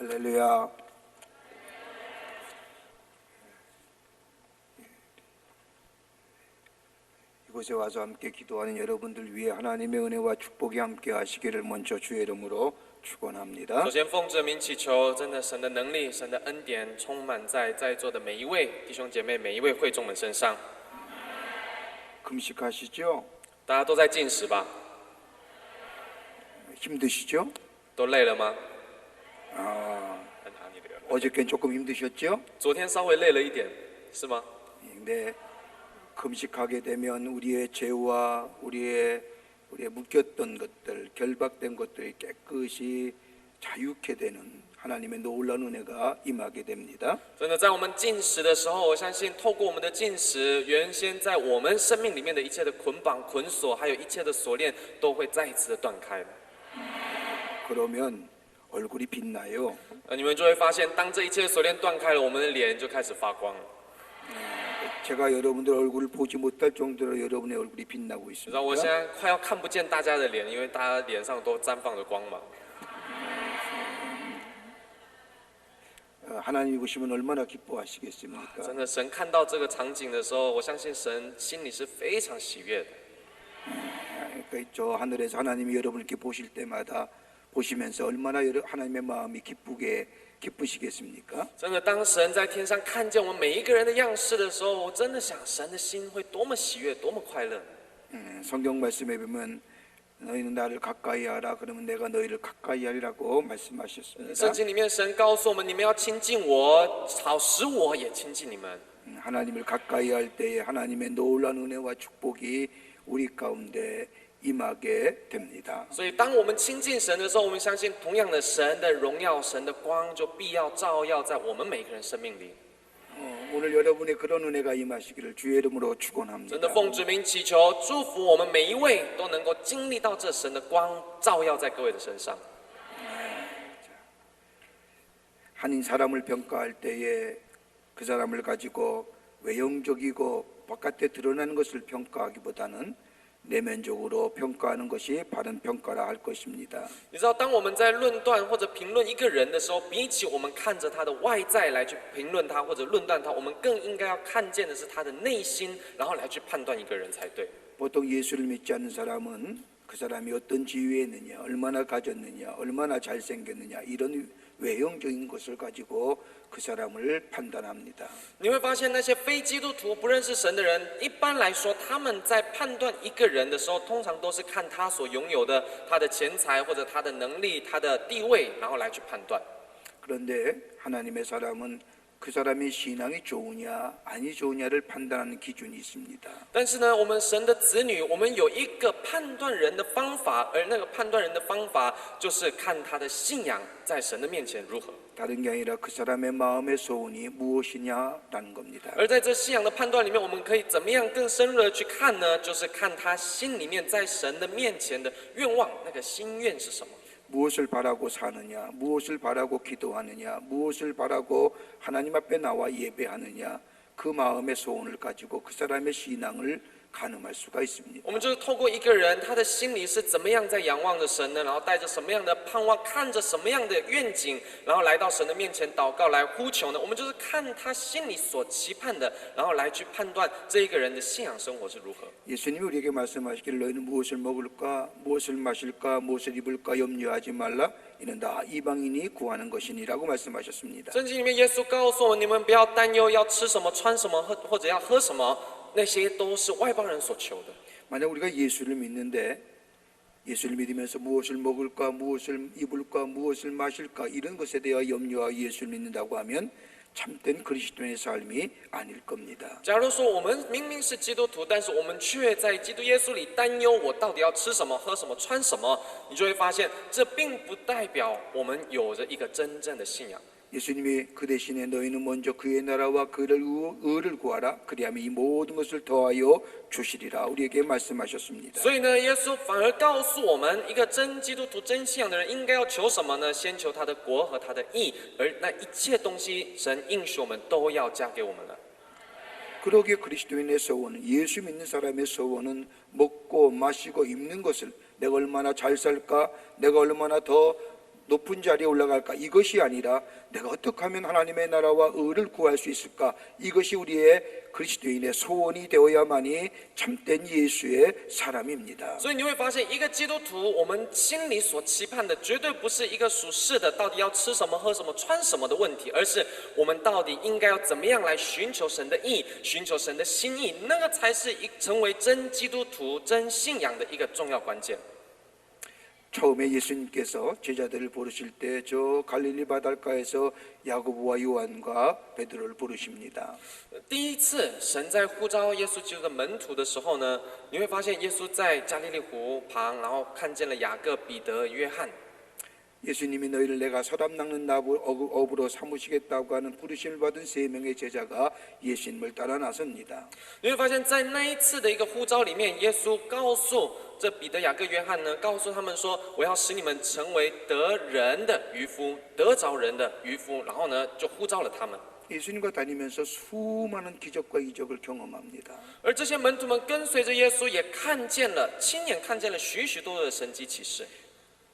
할렐루야. 이곳에 와서 함께 기도하는 여러분들 위해 하나님의 은혜와 축복이 함께 하시기를 먼저 주의 이름으로 축원합니다. 首先奉这名祈求，真的神的能力、神的恩典充满在座的每一位弟兄姐妹、每一位会众们身上。 금식하시죠? 大家都在禁食吧？ 힘드시죠? 都累了吗？ 어저께는 조금 힘드셨죠? 昨天稍微累了一点，是吗？ 네. 금식하게 되면 우리의 죄와 우리의 묶였던 것들, 결박된 것들이 깨끗이 자유케 되는 하나님의 놀라운 은혜가 임하게 됩니다. 真的，在我们禁食的时候，我相信透过我们的禁食，原先在我们生命里面的一切的捆绑、捆锁，还有一切的锁链，都会再一次的断开了。 그러면 얼굴이 빛나요. 你们就会发现，当这一切的锁链断开了，我们的脸就开始发光了。 제가 여러분들 얼굴을 보지 못할 정도로 여러분의 얼굴이 빛나고 你知道，我 있습니다. 现在快要看不见大家的脸，因为大家脸上都绽放着光芒。 하나님이 보시면 얼마나 기뻐하시겠습니까? 真的，神看到这个场景的时候，我相信神心里是非常喜悦的。 그러니까 저 하늘에서 하나님이 여러분을 이렇게 보실 때마다 보시면서 얼마나 하나님의 마음이 기쁘시겠습니까? 真的，当神在天上看见我们每一个人的样式的时候，我真的想，神的心会多么喜悦，多么快乐。 성경 말씀에 보면 너희는 나를 가까이 하라 그러면 내가 너희를 가까이 하리라고 말씀하셨습니다. 圣经里面，神告诉我们，你们要亲近我，好使我也亲近你们。 하나님을 가까이 할 때에 하나님의 놀라운 은혜와 축복이 우리 가운데 임하게 됩니다. 所以，当我们亲近神的时候，我们相信，同样的，神的荣耀、神的光就必要照耀在我们每个人生命里。 오늘 여러분의 그런 은혜가 임하시기를 주의 이름으로 축원합니다. 真的，奉主名祈求，祝福我们每一位都能够经历到这神的光照耀在各位的身上。 한 사람을 평가할 때에 그 사람을 가지고 외형적이고 바깥에 드러나는 것을 평가하기보다는 내면적으로 평가하는 것이 바른 평가라 할 것입니다. 你知道，当我们在论断或者评论一个人的时候，比起我们看着他的外在来去评论他或者论断他，我们更应该要看见的是他的内心，然后来去判断一个人才对。 보통 예수를 믿지 않는 사람은 그 사람이 어떤 지위에 있느냐, 얼마나 가졌느냐, 얼마나 잘생겼느냐 이런 외형적인 것을 가지고 그 사람을 판단합니다. 你会发现，那些非基督徒不认识神的人，一般来说，他们在判断一个人的时候，通常都是看他所拥有的、他的钱财或者他的能力、他的地位，然后来去判断。 그런데 하나님의 사람은 그 사람의 신앙이 좋으냐 아니 좋으냐를 판단하는 기준이 있습니다. 但是呢，我们神的子女，我们有一个判断人的方法，而那个判断人的方法就是看他的信仰在神的面前如何。 다른 게 아니라 그 사람의 마음의 소원이 무엇이냐라는 겁니다. 而在这信仰的判断里面，我们可以怎么样更深入的去看呢？就是看他心里面在神的面前的愿望，那个心愿是什么。 무엇을 바라고 사느냐, 무엇을 바라고 기도하느냐, 무엇을 바라고 하나님 앞에 나와 예배하느냐, 그 마음의 소원을 가지고 그 사람의 신앙을 가늠할 수가 있습니다. 我们就是透过一个人他的心里是怎么样在仰望着神呢？然后带着什么样的盼望，看着什么样的愿景，然后来到神的面前祷告来呼求呢？我们就是看他心里所期盼的，然后来去判断这一个人的信仰生活是如何。 예수님이 우리에게 말씀하시기를 너희는 무엇을 먹을까, 무엇을 마실까, 무엇을 입을까 염려하지 말라. 이는 다 이방인이 구하는 것이니라고 말씀하셨습니다. 圣经里面耶稣告诉我们，你们不要担忧要吃什么、穿什么，或者要喝什么，那些都是外邦人所求的。 만약 우리가 예수를 믿는데 예수를 믿으면서 무엇을 먹을까, 무엇을 입을까, 무엇을 마실까 이런 것에 대하여 염려하고 예수를 믿는다고 하면 참된 그리스도인의 삶이 아닐 겁니다. 假如说我们明明是基督徒，但是我们却在基督耶稣里担忧我到底要吃什么、喝什么、穿什么，你就会发现，这并不代表我们有着一个真正的信仰。 예수님이 그 대신에 너희는 먼저 그의 나라와 그의 의를 구하라. 그리하면 이 모든 것을 더하여 주시리라. 우리에게 말씀하셨습니다. 所以呢，耶稣反而告诉我们，一个真基督徒、真信仰的人应该要求什么呢？先求他的国和他的义，而那一切东西，神应许我们都要加给我们了。 그러기에 그리스도인의 소원은 예수 믿는 사람의 소원은 먹고 마시고 입는 것을 내가 얼마나 잘 살까, 내가 얼마나 더 높은 자리에 올라갈까? 이것이 아니라 내가 어떻게 하면 하나님의 나라와 의를 구할 수 있을까? 이것이 우리의 그리스도인의 소원이 되어야만이 참된 예수의 사람입니다. 所以你会发现，一个基督徒，我们心里所期盼的，绝对不是一个属世的，到底要吃什么、喝什么、穿什么的问题，而是我们到底应该要怎么样来寻求神的意，寻求神的心意，那个才是成为真基督徒、真信仰的一个重要关键。 처음에 예수님께서 제자들을 부르실 때 저 갈릴리 바닷가에서 야고보와 요한과 베드로를 부르십니다. 第一次，神在呼召耶稣基督的门徒的时候呢，你会发现耶稣在加利利湖旁，然后看见了雅各、彼得、约翰。 예수님이 너희를 내가 사람 낚는 어부로 삼으시겠다고 하는 부르심을 받은 3명의 제자가 예수님을 따라 나섭니다. 你会发现在那一次的一个呼召里面，耶稣告诉这彼得、雅各、约翰呢，告诉他们说：“我要使你们成为得人的渔夫，得着人的渔夫。”然后呢，就呼召了他们。 예수님과 다니면서 수많은 기적과 이적을 경험합니다. 而这些门徒们跟随着耶稣，也看见了，亲眼看见了许许多多的神迹奇事。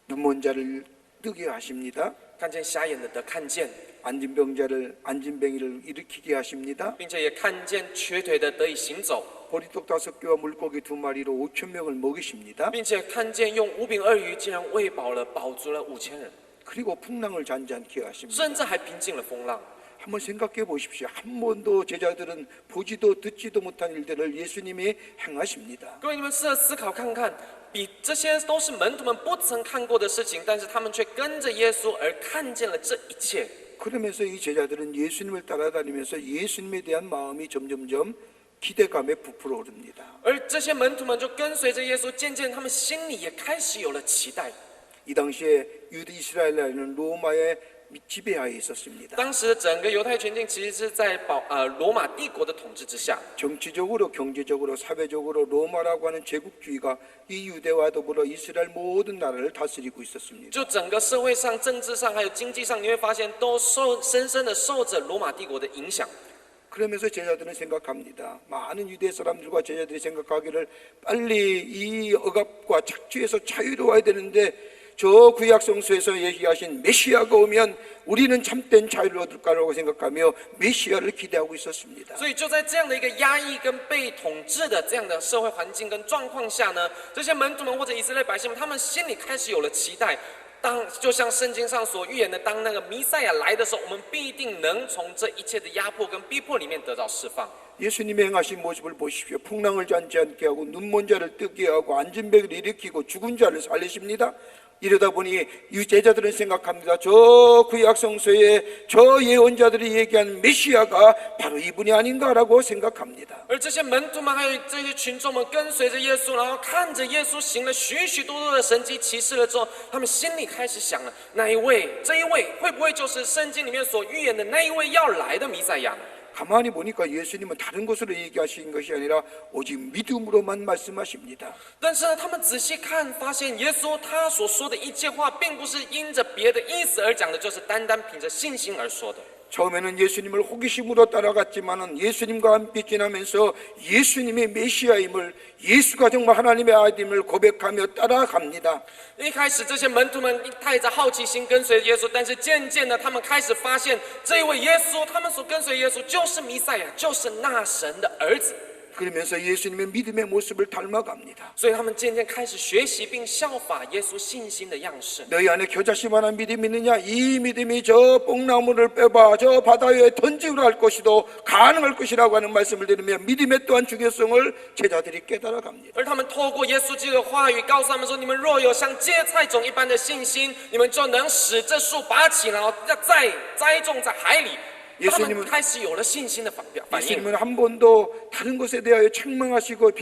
눈먼 자를 뜨게 하십니다. 看见瞎眼的得看见， 안진병이를 일으키게 하십니다. 并且也看见瘸腿的得以行走， 보리떡 5개와 물고기 2마리로 5,000명을 먹이십니다. 并且看见用5饼2鱼竟然喂饱了、饱足了5000人， 그리고 풍랑을 잔잔케 하십니다. 甚至还平静了风浪。 한번 생각해 보십시오. 한 번도 제자들은 보지도 듣지도 못한 일들을 예수님이 행하십니다. 各位，你们试着思考看看，比这些都是门徒们不曾看过的事情，但是他们却跟着耶稣而看见了这一切。 그러면서 이 제자들은 예수님을 따라다니면서 예수님에 대한 마음이 점점점 기대감에 부풀어 오릅니다. 而这些门徒们就跟随着耶稣，渐渐他们心里也开始有了期待。 이 당시에 유대 이스라엘은 로마의 지배하에 있었습니다. 当时整个犹太全境其实是在罗马帝国的统治之下， 정치적으로, 경제적으로, 사회적으로 로마라고 하는 제국주의가 이 유대와 더불어 이스라엘 모든 나라를 다스리고 있었습니다. 就整个社会上、政治上还有经济上，你会发现都深深的受着罗马帝国的影响。 그러면서 제자들은 생각합니다. 많은 유대 사람들과 제자들이 생각하기를 빨리 이 억압과 착취에서 자유로워야 되는데 저 구약 성서에서 얘기하신 메시아가 오면 우리는 참된 자유를 얻을 거라고 생각하며 메시아를 기대하고 있었습니다. 所以就在这样的一个压抑跟被统治的这样的社会环境跟状况下呢，这些门徒们或者以色列百姓们，他们心里开始有了期待。就像圣经上所预言的，当那个弥赛亚来的时候，我们必定能从这一切的压迫跟逼迫里面得到释放。 예수님의 행하신 모습을 보십시오. 풍랑을 잔지않게 하고 눈먼 자를 뜨게 하고 앉은 백을 일으키고 죽은 자를 살리십니다. 이러다 보니 제자들은 생각합니다. 저 구약 성서에 저 예언자들이 얘기한 메시아가 바로 이분이 아닌가라고 생각합니다. 而这些门徒们还有这些群众们跟随着耶稣，然后看着耶稣行了许许多多的神迹奇事了之后，他们心里开始想了：这一位会不会就是圣经里面所预言的那一位要来的弥赛亚呢？ 가만히 보니까 예수님은 다른 것으로 얘기하신 것이 아니라 오직 믿음으로만 말씀하십니다. 但是呢，他们仔细看，发现耶稣他所说的一切话，并不是因着别的意思而讲的，就是单单凭着信心而说的。 처음에는 예수님을 호기심으로 따라갔지만은 예수님과 함께 지나면서 예수님의 메시아임을 예수가 정말 하나님의 아들임을 고백하며 따라갑니다. 一开始，这些门徒们带着好奇心跟随耶稣，但是渐渐的，他们开始发现，这一位耶稣，他们所跟随耶稣就是弥赛亚，就是那神的儿子。 그러면서 예수님의 믿음의 모습을 닮아갑니다. 所以他们渐渐开始学习并效法耶稣信心的样式。 너희 안에 겨자씨만한 믿음이 있느냐? 이 믿음이 저 뽕나무를 빼봐 저 바다 위에 던지우라 할 것이도 가능할 것이라고 하는 말씀을 들으며 믿음의 또한 중요성을 제자들이 깨달아갑니다. 而他们透过耶稣基督的话语，告诉他们说：你们若有像芥菜种一般的信心，你们就能使这树拔起，然后再栽种在海里。 他们开始有了信心的反应。 예수님은 한 번도 다른 것에 대하여 책망하시고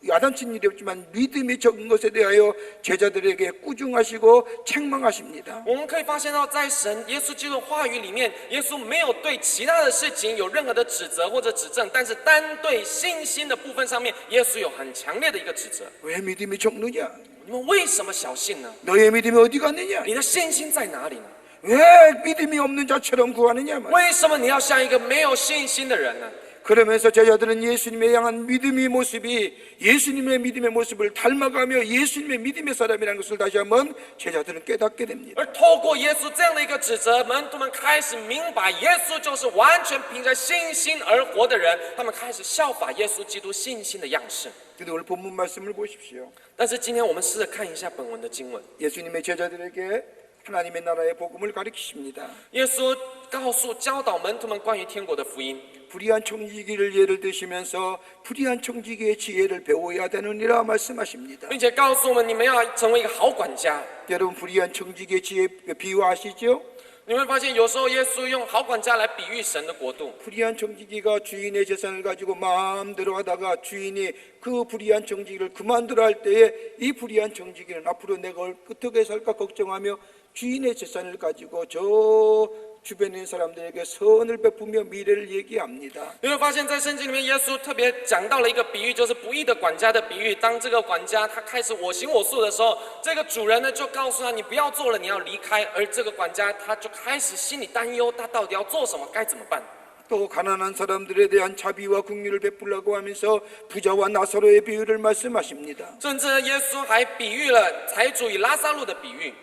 야단친 일이 없지만 믿음이 적은 것에 대하여 제자들에게 꾸중하시고 책망하십니다. 我们可以发现到，在神耶稣基督的话语里面，耶稣没有对其他的事情有任何的指责或者指正，但是单对信心的部分上面，耶稣有很强烈的一个指责。 왜 믿음이 적느냐? 你们为什么小信呢？ 너의 믿음이 어디 갔느냐? 你的信心在哪里呢？ 왜 믿음이 없는 자처럼 구하느냐? 为什么你要像一个没有信心的人呢？ 그러면서 제자들은 예수님에 향한 믿음의 모습이 예수님의 믿음의 모습을 닮아가며 예수님의 믿음의 사람이라는 것을 다시 한번 제자들은 깨닫게 됩니다. 而透过耶稣这样的一个指责，门徒们开始明白，耶稣就是完全凭着信心而活的人。他们开始效法耶稣基督信心的样式。 근데 오늘 본문 말씀을 보십시오. 但是今天我们试着看一下本文的经文。 예수님의 제자들에게 하나님의 나라의 복음을 가르치십니다. 耶稣告诉教导门徒们关于天国的福音， 불의한 청지기를 예를 드시면서 불의한 청지기의 지혜를 배워야 되느니라 말씀하십니다. 并且告诉我们，你们要成为一个好管家。 여러분 불의한 청지기의 지혜 비유하시죠? 你会发现，有时候耶稣用好管家来比喻神的国度。 불의한 청지기가 주인의 재산을 가지고 마음대로 하다가 주인이 그 불의한 청지기를 그만두라 할 때에 이 불의한 청지기는 앞으로 내가 어떻게 살까 걱정하며 주인의 재산을 가지고 저 주변에 있는 사람들에게 선을 베푸며 미래를 얘기합니다. 你会发现在圣经里面，耶稣特别讲到了一个比喻，就是不义的管家的比喻。当这个管家他开始我行我素的时候，这个主人呢就告诉他：“你不要做了，你要离开。”而这个管家他就开始心里担忧，他到底要做什么，该怎么办？ 또 가난한 사람들에 대한 자비와 긍휼을 베풀라고 하면서 부자와 나사로의 비유를 말씀하십니다. 甚至耶稣还比喻了财主与拉撒路的比喻。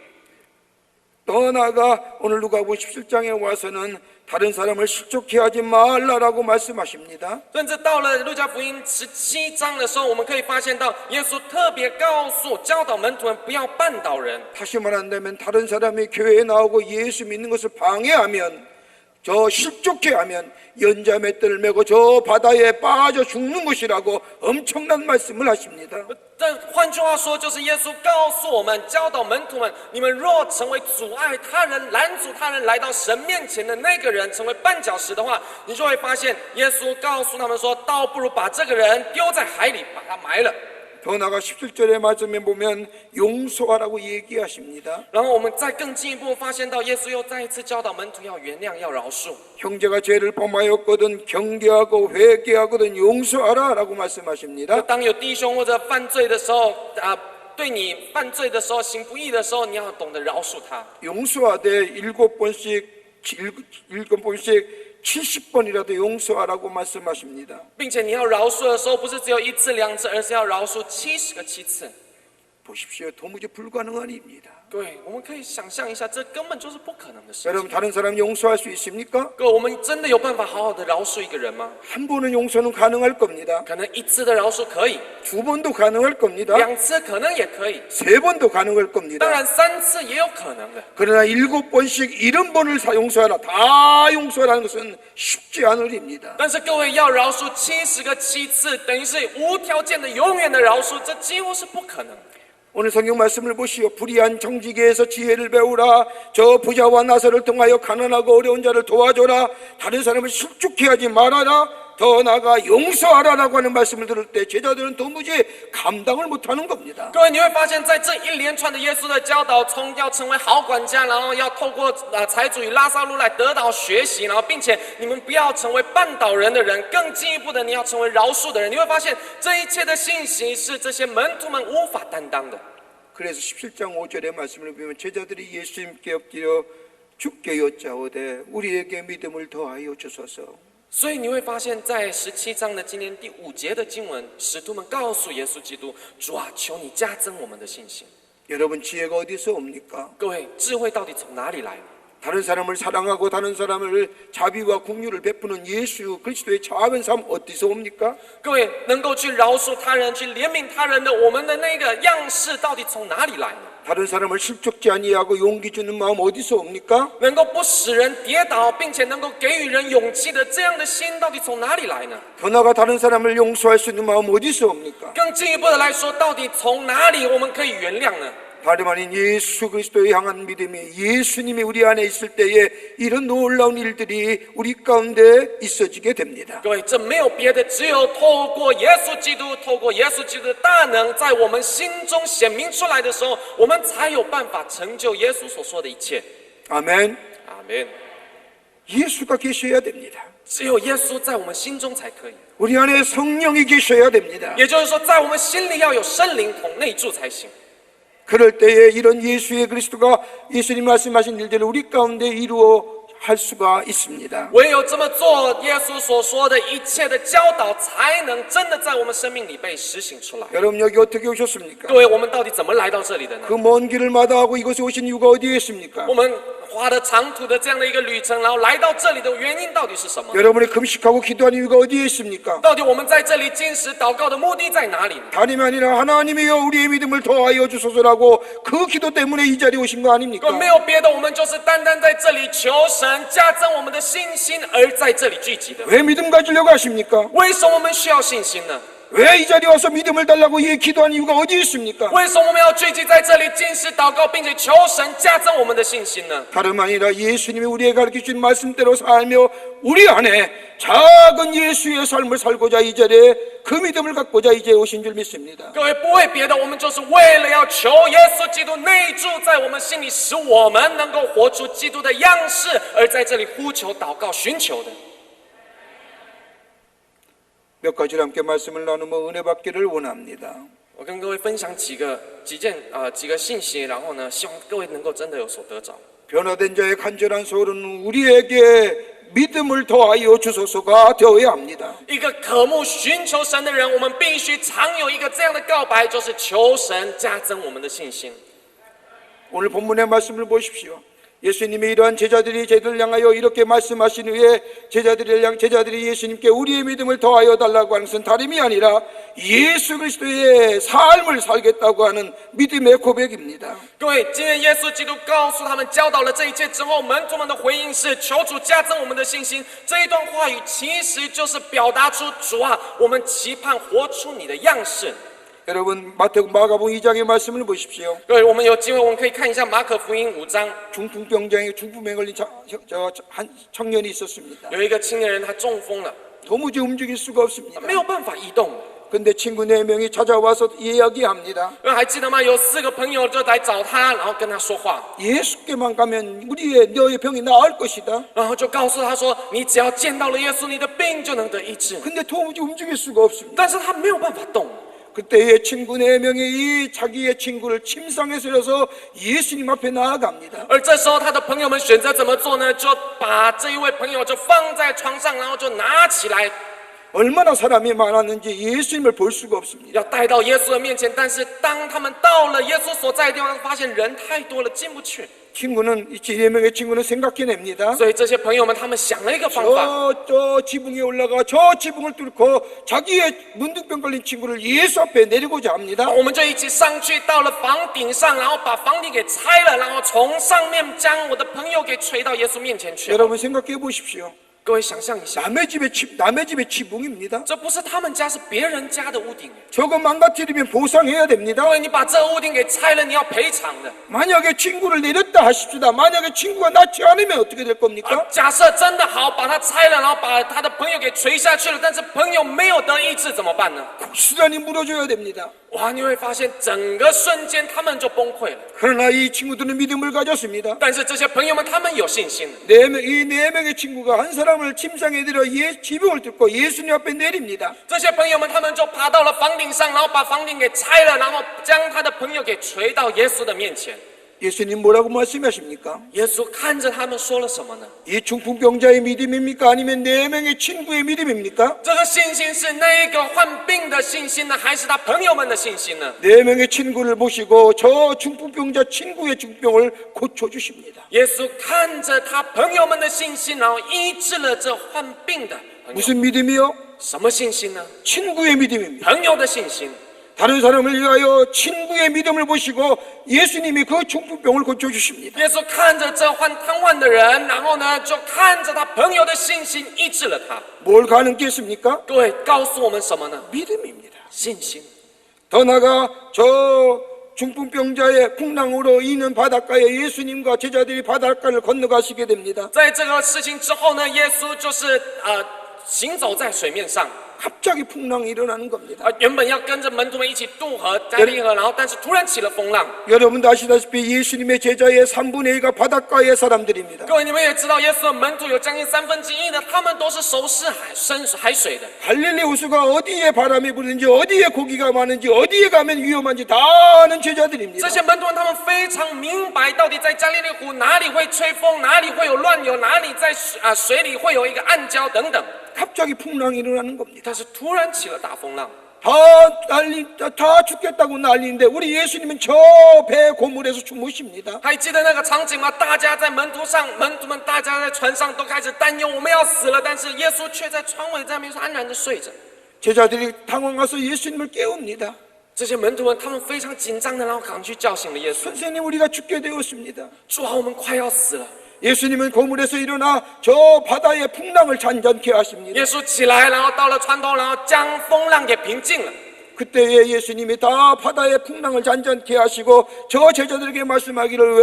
더 나아가 오늘 누가복음 17장에 와서는 다른 사람을 실족해 하지 말라라고 말씀하십니다. 甚至到了路加福音17章的时候，我们可以发现到耶稣特别告诉教导门徒们不要绊倒人。 다시 말한다면 다른 사람이 교회에 나오고 예수 믿는 것을 방해하면 저 실족해 하면 연자맷돌을 메고 저 바다에 빠져 죽는 것이라고 엄청난 말씀을 하십니다. 但换句话说，就是耶稣告诉我们，教导门徒们：你们若成为阻碍他人、拦阻他人来到神面前的那个人，成为绊脚石的话，你就会发现，耶稣告诉他们说，倒不如把这个人丢在海里，把他埋了。 더 나아가 17절의 말씀에 보면 용서하라고 얘기하십니다. 然后我们再更进一步发现到，耶稣又再一次教导门徒要原谅、要饶恕。 형제가 죄를 범하였거든 경계하고 회개하거든 용서하라라고 말씀하십니다. 当有弟兄或者犯罪的时候，对你犯罪的时候、行不义的时候，你要懂得饶恕他。 용서하되 7번씩 70번이라도 용서하라고 말씀하십니다. 并且你要饶恕的时候，不是只有1次、2次，而是要饶恕70个7次。 보십시오. 도무지 불가능한 일입니다. 各位，我们可以想象一下，这根本就是不可能的事 여러분 情。 다른 사람 용서할 수 있습니까? 各位，我们真的有办法好好的饶恕一个人吗？ 한 번은 용서는 가능할 겁니다. 可能1次的饶恕可以， 두 번도 가능할 겁니다. 2次可能也可以， 세 번도 가능할 当 겁니다. 然3次也有可能的。 그러나 7번씩 70번을 용서하라 다 용서하라는 것은 쉽지 않은 일입니다. 但是各位要饶恕70个7次，等于是无条件的、永远的饶恕，这几乎是不可能的。 오늘 성경 말씀을 보시오. 불의한 청지기에서 지혜를 배우라. 저 부자와 나사를 통하여 가난하고 어려운 자를 도와줘라. 다른 사람을 실족해 하지 말아라. 더 나아가 용서하라라고 하는 말씀을 들을 때 제자들은 도무지 감당을 못하는 겁니다. 各位，你会发现在这一连串的耶稣的教导，从要成为好管家，然后要透过财主与拉撒路来得到学习，然后并且你们不要成为绊倒人的人，更进一步的你要成为饶恕的人。你会发现这一切的信息是这些门徒们无法担当的。 그래서 17장 5절의 말씀을 보면 제자들이 예수님께 엎드려 주께 여짜오되 우리에게 믿음을 더하여 주소서. 所以你会发现在17章的今天第5节的经文，使徒们告诉耶稣基督：“主啊，求你加增我们的信心。” 여러분 지혜가 어디서 옵니까? 各位，智慧到底从哪里来？ 다른 사람을 사랑하고 다른 사람을 자비와 긍휼을 베푸는 예수 그리스도의 작은 삶 어디서 옵니까? 各位，能够去饶恕他人、去怜悯他人的我们的那个样式，到底从哪里来呢？ 다른 사람을 실족지 아니하고 용기 주는 마음 어디서 옵니까? 能够不使人跌倒，并且能够给予人勇气的这样的心，到底从哪里来呢？ 더 나아가 다른 사람을 용서할 수 있는 마음 어디서 옵니까? 更进一步的来说，到底从哪里我们可以原谅呢？ 다름 아닌 예수 그리스도에 향한 믿음이 예수님이 우리 안에 있을 때에 이런 놀라운 일들이 우리 가운데 있어지게 됩니다. 各位，这没有别的，只有透过耶稣基督，透过耶稣基督的大能，在我们心中显明出来的时候，我们才有办法成就耶稣所说的一切。 아멘. 阿门。 예수가 계셔야 됩니다. 只有耶稣在我们心中才可以， 우리 안에 성령이 계셔야 됩니다. 也就是说，在我们心里要有圣灵同内住才行。 그럴 때에 이런 예수의 그리스도가 예수님 말씀하신 일들을 우리 가운데 이루어 할 수가 있습니다. 唯有这么做，耶稣所说的一切的教导，才能真的在我们生命里被实行出来。 여러분 여기 어떻게 오셨습니까? 各位，我们到底怎么来到这里的呢？ 그 먼 길을 마다하고 이곳에 오신 이유가 어디에 있습니까? 我们花了长途的这样的一个旅程，然后来到这里的原因到底是什么？ 여러분이 금식하고 기도하는 이유가 어디에 있습니까? 到底我们在这里进食祷告的目的在哪里呢？ 다름이 아니라 하나님이여 우리의 믿음을 더하여 주소서라고 그 기도 때문에 이 자리에 오신 거 各 아닙니까? 位，没有别的，我们就是单单在这里求神加增我们的信心，而在这里聚集的。 왜 믿음 가지려고 하십니까? 为什么我们需要信心呢？ 왜 이 자리에 와서 믿음을 달라고 이 기도하는 이유가 어디에 있습니까? 为什么我们要聚集在这里进食祷告，并且求神加增我们的信心呢？ 다름 아니라 예수님이 우리에게 가르치신 말씀대로 살며 우리 안에 작은 예수의 삶을 살고자 이 자리에 그 믿음을 갖고자 이제 오신 줄 믿습니다. 各位，不为别的，我们就是为了要求耶稣基督内住在我们心里，使我们能够活出基督的样式，而在这里呼求祷告寻求的。 몇 가지로 함께 말씀을 나누며 은혜 받기를 원합니다. 我跟各位分享几个信息，然后呢，希望各位能够真的有所得着。 변화된 자의 간절한 소원은 우리에게 믿음을 더하여 주소서가 되어야 합니다. 一个渴慕寻求神的人，我们必须常有一个这样的告白，就是求神加增我们的信心。 오늘 본문의 말씀을 보십시오. 예수님이 이러한 제자들을 향하여 이렇게 말씀하신 후에 제자들이 예수님께 우리의 믿음을 더하여 달라고 하는 것은 다름이 아니라 예수 그리스도의 삶을 살겠다고 하는 믿음의 고백입니다. 各位，今天耶稣基督告诉他们、教导了这一切之后，门徒们的回应是：求主加增我们的信心。这一段话语其实就是表达出主啊，我们期盼活出你的样式。 여러분 마가복음 2장의 말씀을 보십시오. 各位，我们有机会，我们可以看一下马可福音5章， 중풍병에 걸린 한 청년이 있었습니다. 有一个青年人他中风了， 도무지 움직일 수가 없습니다. 没有办法移动。 근데 친구 4명이 찾아와서 이야기합니다. 还记得吗？有4个朋友就来找他，然后跟他说话， 예수께만 가면 너의 병이 나을 것이다. 然后就告诉他说：“你只要见到了耶稣，你的病就能得医治。 근데 도무지 움직일 수가 없습니다. ”但是他没有办法动。 그때의 친구 4명이 이 자기의 친구를 침상에 실어서 예수님 앞에 나아갑니다. 而这时候，他的朋友们选择怎么做呢？就把这一位朋友就放在床上，然后就拿起来， 얼마나 사람이 많았는지 예수님을 볼 수가 없습니다. 要带到耶稣的面前。但是当他们到了耶稣所在的地方，发现人太多了，进不去。 이 4명의 친구는 생각해냅니다. 所以这些朋友们他们想了一个方法， 저 지붕에 올라가 저 지붕을 뚫고 자기의 문둥병 걸린 친구를 예수 앞에 내리고자 합니다. 我们就一起上去，到了房顶上，然后把房顶给拆了，然后从上面将我的朋友给垂到耶稣面前去。 여러분 생각해 보십시오. 各位想象一下， 남의 집의 지붕입니다. 这不是他们家，是别人家的屋顶。 저거 망가뜨리면 보상해야 됩니다. 各位，你把这个屋顶给拆了，你要赔偿的。 만약에 친구를 내렸다 하십시다. 만약에 친구가 낫지 않으면 어떻게 될 겁니까? 假设真的好，把它拆了，然后把他的朋友给垂下去了，但是朋友没有得医治，怎么办呢？ 고스란히 무너져야 됩니다. 哇，你会发现整个瞬间他们就崩溃了。 그러나 이 친구들은 믿음을 가졌습니다. 但是这些朋友们他们有信心， 이 4명의 친구가 한 사람을 침상에 들어 지붕을 뚫고 예수님 앞에 내립니다. 这些朋友们他们就爬到了房顶上，然后把房顶给拆了，然后将他的朋友给垂到耶稣的面前。 예수님 뭐라고 말씀하십니까? 耶稣看着他们说了什么呢？ 이 중풍병자의 믿음입니까? 아니면 4명의 친구의 믿음입니까? 这个信心是那个患病的信心呢，还是他朋友们的信心呢？ 4명의 친구를 모시고 저 중풍병자 친구의 중병을 고쳐주십니다. 耶稣看着他朋友们的信心，然后医治了这患病的朋友。 무슨 믿음이요? 什么信心呢？ 친구의 믿음입니다. 朋友的信心。 다른 사람을 위하여 친구의 믿음을 보시고 예수님이 그 중풍병을 고쳐주십니다. 耶稣看着这瘫痪的人，然后呢，就看着他朋友的信心医治了他。 뭘 가능했습니까? 各位，告诉我们什么呢？ 믿음입니다. 信心。 더 나아가 저 중풍병자의 풍랑으로 이는 바닷가에 예수님과 제자들이 바닷가를 건너가시게 됩니다. 在这个事情之后呢，耶稣就是行走在水面上。 갑자기 풍랑이 일어나는 겁니다. 原本要跟着门徒们一起渡河加利河，然后但是突然起了风浪。 여러분도 아시다시피 예수님의 제자의 3분의 2가 바닷가의 사람들입니다. 各位，你们也知道，耶稣的门徒有将近1/3的，他们都是熟识海水的。 갈릴리 호수가 어디에 바람이 부는지 어디에 고기가 많은지 어디에 가면 위험한지 다 아는 제자들입니다. 这些门徒们，他们非常明白，到底在加利利湖哪里会吹风，哪里会有乱流，哪里在水里会有一个暗礁等等。 갑자기 풍랑이 일어나는 겁니다. 但是突然起了大风浪， 다 죽겠다고 난리인데 우리 예수님은 저 배 고물에서 주무십니다. 还记得那个场景吗？大家在门徒们大家在船上都开始担忧，我们要死了，但是耶稣却在船尾在那边安然的睡着。 제자들이 당황해서 예수님을 깨웁니다. 这些门徒们，他们非常紧张的，然后赶去叫醒了耶稣。 선생님, 우리가 죽게 되었습니다. 主啊，我们快要死了。 예수님은 고물에서 일어나 저 바다의 풍랑을 잔잔케 하십니다. 耶稣起来，然后到了船头，然后将风浪给平静了。 그때에 예수님이 다 바다의 풍랑을 잔잔케 하시고 저 제자들에게 말씀하기를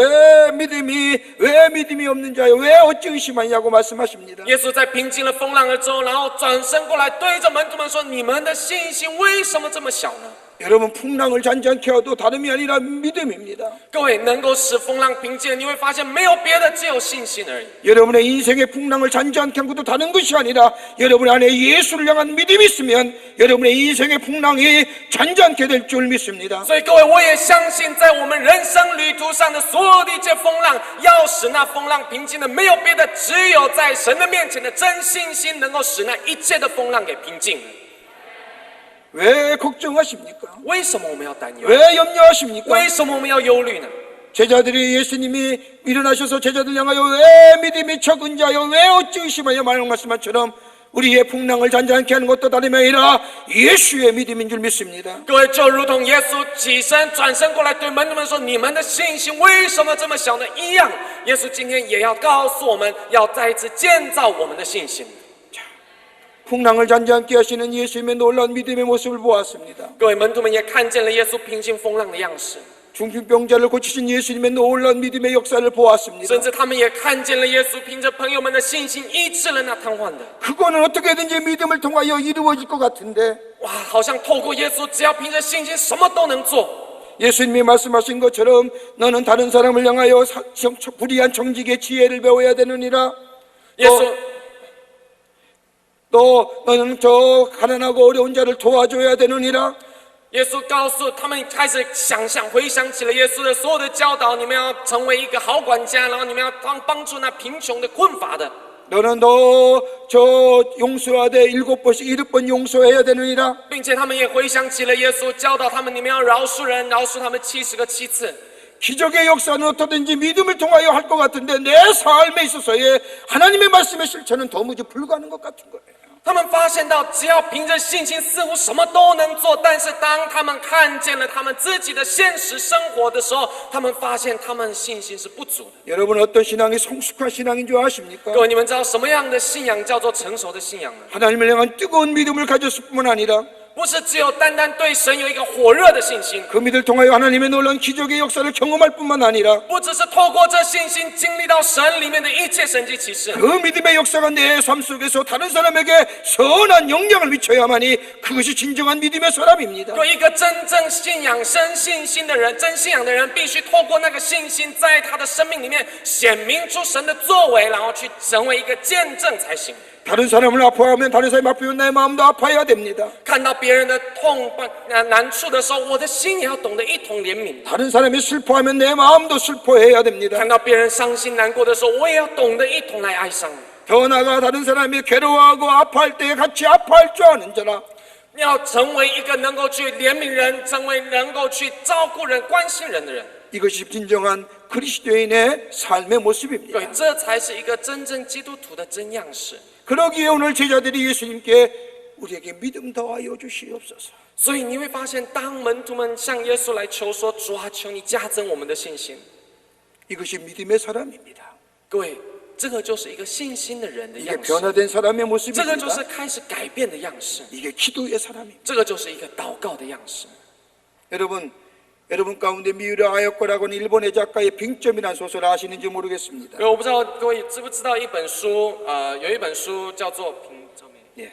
왜 믿음이 없는 자여 왜 어찌 의심하냐고 말씀하십니다. 耶稣在平静了风浪了之后，然后转身过来对着门徒们说：“你们的信心为什么这么小呢？” 여러분, 풍랑을 잔잔케 해도 다름이 아니라 믿음입니다. 各位，能够使风浪平静，你会发现没有别的，只有信心而已。 여러분의 인생의 풍랑을 잔잔케 한 것도 다른 것이 아니라 여러분 안에 예수를 향한 믿음이 있으면 여러분의 인생의 풍랑이 잔잔케 될 줄 믿습니다. 所以各位，我也相信，在我们人生旅途上的所有的一切风浪，要使那风浪平静的，没有别的，只有在神的面前的真信心，能够使那一切的风浪给平静。 왜 걱정하십니까? 为什么我们要担忧？ 왜 염려하십니까? 为什么我们要忧虑呢？ 제자들이 예수님이 일어나셔서 제자들 향하여 왜 믿음이 적은 자여 왜 어찌 의심하여 말씀하신처럼 우리의 풍랑을 잔잔케 하는 것도 다름이 아니라 예수의 믿음인 줄 믿습니다. 各位，就如同耶稣起身转身过来对门徒们说：“你们的信心为什么这么小呢？”一样，耶稣今天也要告诉我们，要再一次建造我们的信心。 풍랑을 잔잔케 하시는 예수님의 놀라운 믿음의 모습을 보았습니다. 各位门徒们也看见了耶稣平静风浪的样式， 중풍병자를 고치신 예수님의 놀라운 믿음의 역사를 보았습니다. 甚至他们也看见了耶稣凭着朋友们的信心医治了那瘫痪的。 그거는 어떻게든지 믿음을 통하여 이루어질 것 같은데 哇，好像透过耶稣，只要凭着信心，什么都能做。 예수님이 말씀하신 것처럼 너는 다른 사람을 향하여 불의한 정직의 지혜를 배워야 되느니라. 耶稣。 또 너는 저 가난하고 어려운 자를 도와줘야 되느니라. 耶稣告诉他们，开始回想起了耶稣的所有的教导，你们要成为一个好管家，然后你们要帮助那贫穷的、困乏的。 너는 저 용서하되 7번 용서해야 되느니라. 并且他们也回想起了耶稣教导他们，你们要饶恕人，饶恕他们70个7次。 기적의 역사는 어떻든지 믿음을 통하여 할 것 같은데 내 삶에 있어서의 하나님의 말씀의 실천은 도무지 불가능한 것 같은 거예요. 他们发现到，只要凭着信心，似乎什么都能做。但是当他们看见了他们自己的现实生活的时候，他们发现他们信心是不足的。 여러분, 어떤 신앙이 성숙한 신앙인 줄 아십니까? 各位，你们知道什么样的信仰叫做成熟的信仰呢？ 하나님을 향한 뜨거운 믿음을 가졌을 뿐만 아니라 不是只有单单对神有一个火热的信心， 그 믿음을 통하여 하나님의 놀라운 기적의 역사를 경험할 뿐만 아니라 不只是透过这信心经历到神里面的一切神迹奇事， 그 믿음의 역사가 내 삶 속에서 다른 사람에게 선한 영향을 미쳐야만이 그것이 진정한 믿음의 사람입니다. 有一个真正信仰真信心的人，真信仰的人必须透过那个信心，在他的生命里面显明出神的作为，然后去成为一个见证才行。 다른 사람을 아파하면 다른 사람이 아프면 내 마음도 아파야 됩니다. 看到别人的痛难处的时候，我的心也要懂得一同怜悯。 다른 사람이 슬퍼하면 내 마음도 슬퍼해야 됩니다. 看到别人伤心难过的时候，我也要懂得一同来哀伤。 더 나아가 다른 사람이 괴로워하고 아파할 때 같이 아파할 줄 아는 자라. 要成为一个能够去怜悯人，成为能够去照顾人、关心人的人。 이것이 진정한 그리스도인의 삶의 모습입니다. 对，这才是一个真正基督徒的真样式。 그러기에 오늘 제자들이 예수님께 우리에게 믿음 더하여 주시옵소서. 所以你会发现，当门徒们向耶稣来求说：“主啊，求你加增我们的信心。” 이것이 믿음의 사람입니다. 各位，这个就是一个信心的人的 이게 样式， 변화된 사람의 这个 모습입니다. 就是开始改变的样式， 이게 기도의 사람입니다. 这个就是一个祷告的样式。 여러분 가운데 미우라 아야코라고 하는 일본의 작가의 빙점이라는 소설을 아시는지 모르겠습니다. 我不知道各位知不知道一本书，有一本书叫做《平점의》。 예.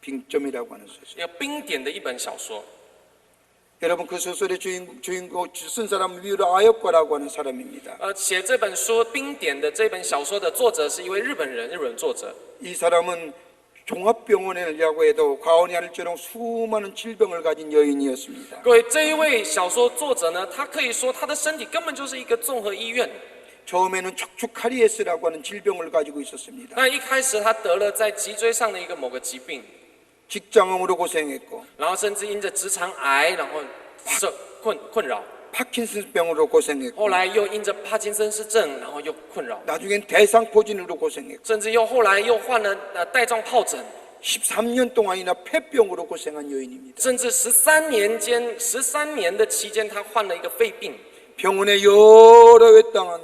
빙점이라고 하는 소설. 一个冰点的一本小说。 여러분 그 소설의 주인공 쓴 사람은 미우라 아역과라고 하는 사람입니다. 写这本书《冰点》的这本小说的作者是一位日本人，日本作者。 이 사람은 종합병원이라고 해도 과언이 아닐 정도로 수많은 질병을 가진 여인이었습니다. 各位，这一位小说作者呢，他可以说他的身体根本就是一个综合医院。 처음에는 척추카리에스라고 하는 질병을 가지고 있었습니다. 那一开始他得了在脊椎上的一个某个疾病， 직장암으로 고생했고 然后甚至因着直肠癌，然后受困扰。 파킨슨병으로 고생했고 后来又因着帕金森氏症，然后又困扰， 나중엔 대상포진으로 고생했고 甚至后来又患了带状疱疹， 13년 동안이나 폐병으로 고생한 여인입니다. 甚至13年的期间，他患了一个肺病。 병원에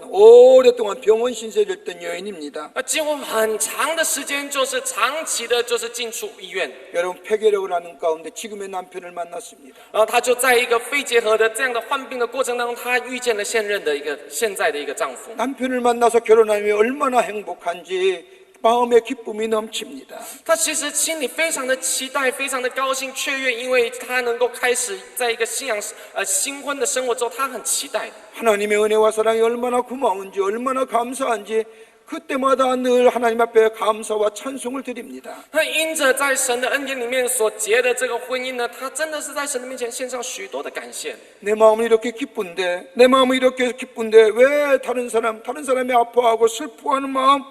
오랫동안 병원 신세를 했던 여인입니다. 几乎很长的时间，就是长期的，就是进出医院。 여러분 폐결핵을 하는 가운데 지금의 남편을 만났습니다. 然后他就在一个肺结核的这样的患病的过程当中，他遇见了现在的一个丈夫。 남편을 만나서 결혼하면 얼마나 행복한지 마음의 기쁨이 넘칩니다. 他其实心里非常的期待，非常的高兴雀跃，因为他能够开始在一个新婚的生活中，他很期待。 하나님의 은혜와 사랑이 얼마나 고마운지 얼마나 감사한지 그때마다 늘 하나님 앞에 감사와 찬송을 드립니다. 他因着在神的恩典里面所结的这个婚姻呢，他真的是在神的面前献上许多的感谢。 내 마음은 이렇게 기쁜데 내 마음은 이렇게 기쁜데 왜 다른 사람이 아파하고 슬퍼하는 마음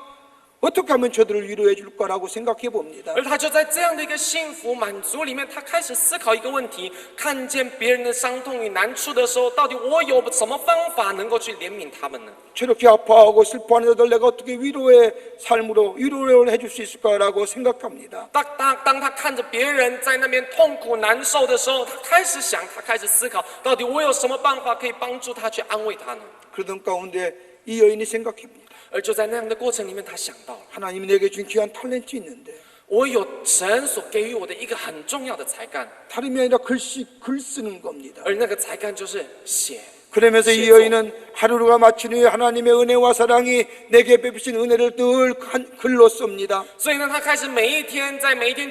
어떻게 하면 저들을 위로해 줄까라고 생각해 봅니다. 而他就在这样的一个幸福满足里面，他开始思考一个问题：看见别人的伤痛与难处的时候，到底我有什么方法能够去怜悯他们呢？ 저렇게 아파하고 슬퍼하는 자들 내가 어떻게 위로의 삶으로 위로를 해줄 수 있을까라고 생각합니다. 当他看着别人在那边痛苦难受的时候，他开始想，他开始思考，到底我有什么办法可以帮助他去安慰他呢？ 그러던 가운데 이 여인이 생각합니다. 而就在那样的过程里面，他想到了， 하나님이 내게 준 귀한 탤런트 있는데 我有神所给予我的一个很重要的才干， 다름이 아니라 글 쓰는 겁니다. 而那个才干就是写。 그러면서 이 여인은 하루가 마친 후에 하나님의 은혜와 사랑이 내게 베푸신 은혜를 늘 글로 씁니다. 所以呢，他开始每一天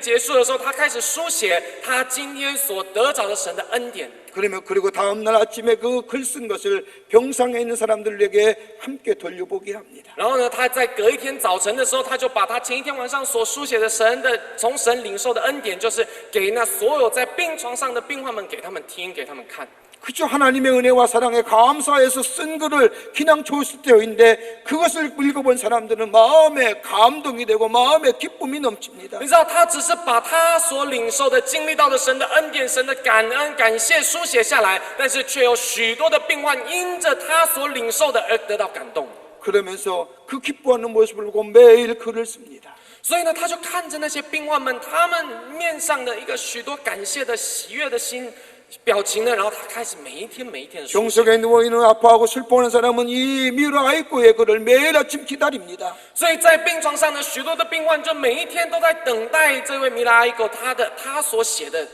结束的时候，他开始书写他今天所得着的神的恩典。 그리고 다음 날 아침에 그 글 쓴 것을 병상에 있는 사람들에게 함께 돌려보게 합니다. 然后呢，他在隔一天早晨的时候，他就把他前一天晚上所书写的从神领受的恩典，就是给那所有在病床上的病患们，给他们听，给他们看。 그저 하나님의 은혜와 사랑에 감사해서 쓴 글을 그냥 줬을 때인데 그것을 읽어본 사람들은 마음에 감동이 되고 마음에 기쁨이 넘칩니다. 你知道，他只是把他所领受的、经历到的神的恩典、神的感恩、感谢书写下来，但是却有许多的病患因着他所领受的而得到感动。 그러면서 그 기뻐하는 모습을 보고 매일 글을 씁니다. 所以呢，他就看着那些病患们，他们面上的一个许多感谢的、喜悦的心。 表情呢？然后他开始每一天的书写。 병석에 누워있는 아파하고 슬퍼하는 사람은 이 미우라 아이코의 글을 매일 아침 기다립니다. 所以在病床上的许多的病患，就每一天都在等待这位米拉埃狗他所写的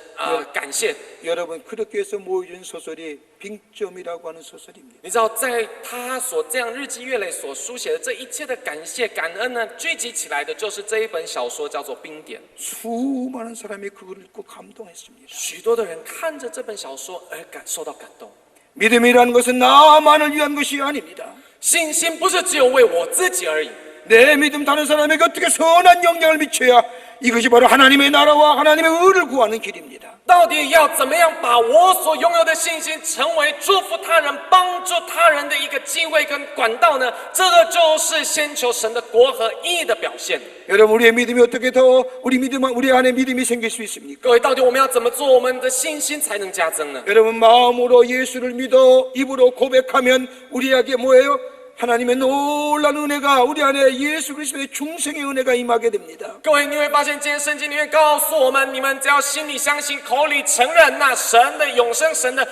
感谢。 여러분 그렇게 해서 모여진 소설이 빙점이라고 하는 소설입니다. 你知道，在他所这样日积月累所书写的这一切的感谢、感恩呢，聚集起来的就是这一本小说，叫做《冰点》。 수많은 사람이 그걸 읽고 감동했습니다. 许多的人看着这本小说而受到感动。 믿음이라는 것은 나만을 위한 것이 아닙니다. 信心不是只有为我自己而已。 내 믿음 다른 사람에게 어떻게 선한 영향을 미쳐야 이것이 바로 하나님의 나라와 하나님의 의를 구하는 길입니다. 到底要怎么样把我所拥有的信心成为祝福他人、帮助他人的一个机会跟管道呢？这个就是先求神的国和义的表现。 여러분 우리의 믿음이 어떻게 더 우리 안에 믿음이 생길 수 있습니까? 各位，到底我们要怎么做，我们的信心才能加增呢？ 여러분 마음으로 예수를 믿어 입으로 고백하면 우리에게 뭐예요? 하나님의 놀라운 은혜가 우리 안에 예수 그리스도의 중생의 은혜가 임하게 됩니다. 各位，你会发现今天圣经里面告诉我们，你们只要心里相信，口里承认，那神的永生神的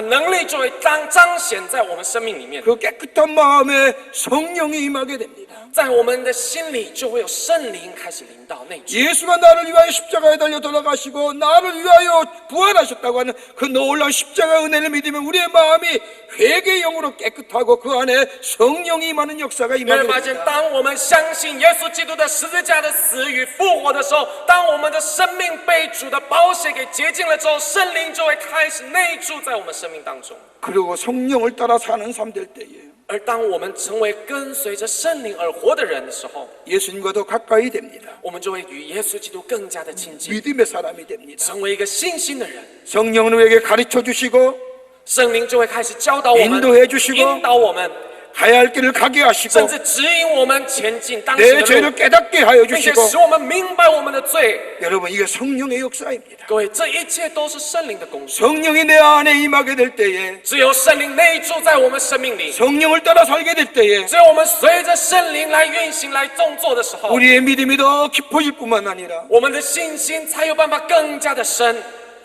能力就会彰显在我们生命里面。 그 깨끗한 마음에 성령이 임하게 됩니다. 在我们的心里就会有圣灵开始临到内住。 예수가 나를 위하여 십자가에 달려 돌아가시고 나를 위하여 부활하셨다고 하는 그 놀라운 십자가 은혜를 믿으면 우리의 마음이 회개의 영으로 깨끗하고 그 안에 성령이 임하는 역사가 你会 임하게 发现， 됩니다. 当我们相信耶稣基督的十字架的死与复活的时候，当我们的生命被主的宝血给洁净了之后，圣灵就会开始内住在我们生命当中。 그리고 성령을 따라 사는 삶 될 때에 而当我们成为跟随着圣灵而活的人的时候， 예수님과 더 가까이 됩니다. 我们就会与耶稣基督更加的亲近， 믿음의 사람이 됩니다. 成为一个信心的人。 성령은 우리에게 가르쳐 주시고 圣灵就会开始教导我们， 인도해 주시고 引导我们， 가야 할 길을 가게 甚 하시고 至指引我们前进当时 내 的 죄를 路， 깨닫게 하여 并且 주시고 使我们明白我们的罪。 여러분 이게 성령의 역사입니다. 各位，这一切都是圣灵的工作。 성령이 내 안에 임하게 될 때에 只有圣灵内住在我们生命里， 성령을 따라 살게 될 때에 只有我们随着圣灵来运行、来动作的时候， 우리의 믿음이 더 깊어질 뿐만 아니라 我们的信心才有办法更加的深。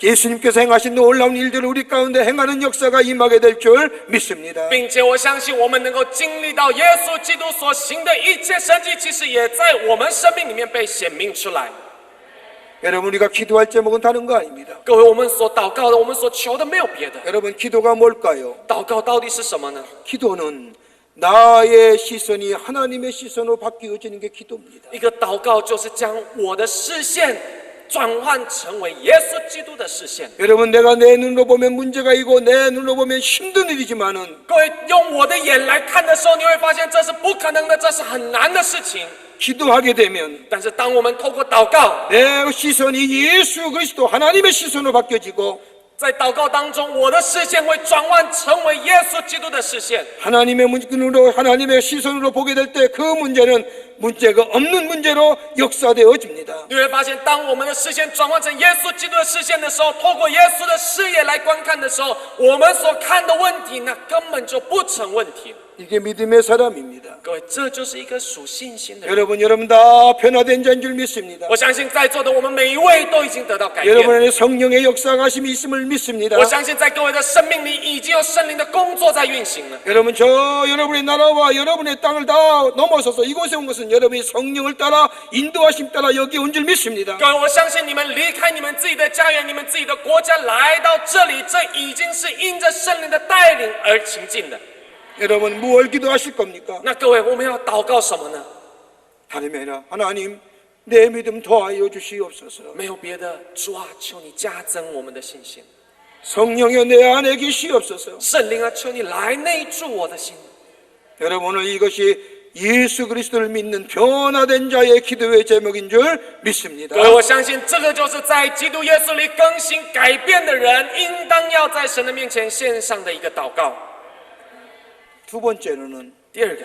예수님께서 행하신 놀라운 일들을 우리 가운데 행하는 역사가 임하게 될 줄 믿습니다. 并且我相信，我们能够经历到耶稣基督所行的一切神迹，其实也在我们生命里面被显明出来。 여러분 우리가 기도할 제목은 다른 거 아닙니다. 各位，我们所祷告的，我们所求的，没有别的。 여러분 기도가 뭘까요? 祷告到底是什么呢？ 기도는 나의 시선이 하나님의 시선으로 바뀌어지는 게 기도입니다. 一个祷告就是将我的视线转换成为耶稣基督的视线。 여러분 내가 내 눈으로 보면 문제가 있고 내 눈으로 보면 힘든 일이지만은 各位用我的眼来看的时候，你会发现这是不可能的，这是很难的事情。 기도하게 되면 但是当我们透过祷告， 내 시선이 예수 그리스도 하나님의 시선으로 바뀌어지고 在祷告当中，我的视线会转换成为耶稣基督的视线。 하나님의 눈으로 하나님의 시선으로 보게 될 때 그 문제는 문제가 없는 문제로 역사되어집니다. 你会发现，当我们的视线转换成耶稣基督的视线的时候，透过耶稣的视野来观看的时候，我们所看的问题，那根本就不成问题。 이게 믿음의 사람입니다. 各位，这就是一个属信心的人。 여러분 다 변화된 자인 줄 믿습니다. 我相信在座的我们每一位都已经得到改变。 여러분 안에 성령의 역사하심이 있음을 믿습니다. 我相信在各位的生命里已经有圣灵的工作在运行了。 여러분 여러분의 나라와 여러분의 땅을 다 넘어서서 이곳에 온 것은 여러분이 성령을 따라 인도하심 따라 여기 온 줄 믿습니다. 各位，我相信你们离开你们自己的家园、你们自己的国家，来到这里，这已经是因着圣灵的带领而行进的。 여러분 무엇을 기도하실 겁니까? 那各位，我们要祷告什么呢？ 다름이 아니라 하나님 내 믿음 더하여 주시옵소서. 没有别的，主啊，求你加增我们的信心。 성령여 내 안에 계시옵소서. 圣灵啊，求你来内住我的心。 여러분 오늘 이것이 예수 그리스도를 믿는 변화된 자의 기도의 제목인 줄 믿습니다. 各位，我相信这个就是在基督耶稣里更新改变的人，应当要在神的面前献上的一个祷告。 두 번째로는 第二个，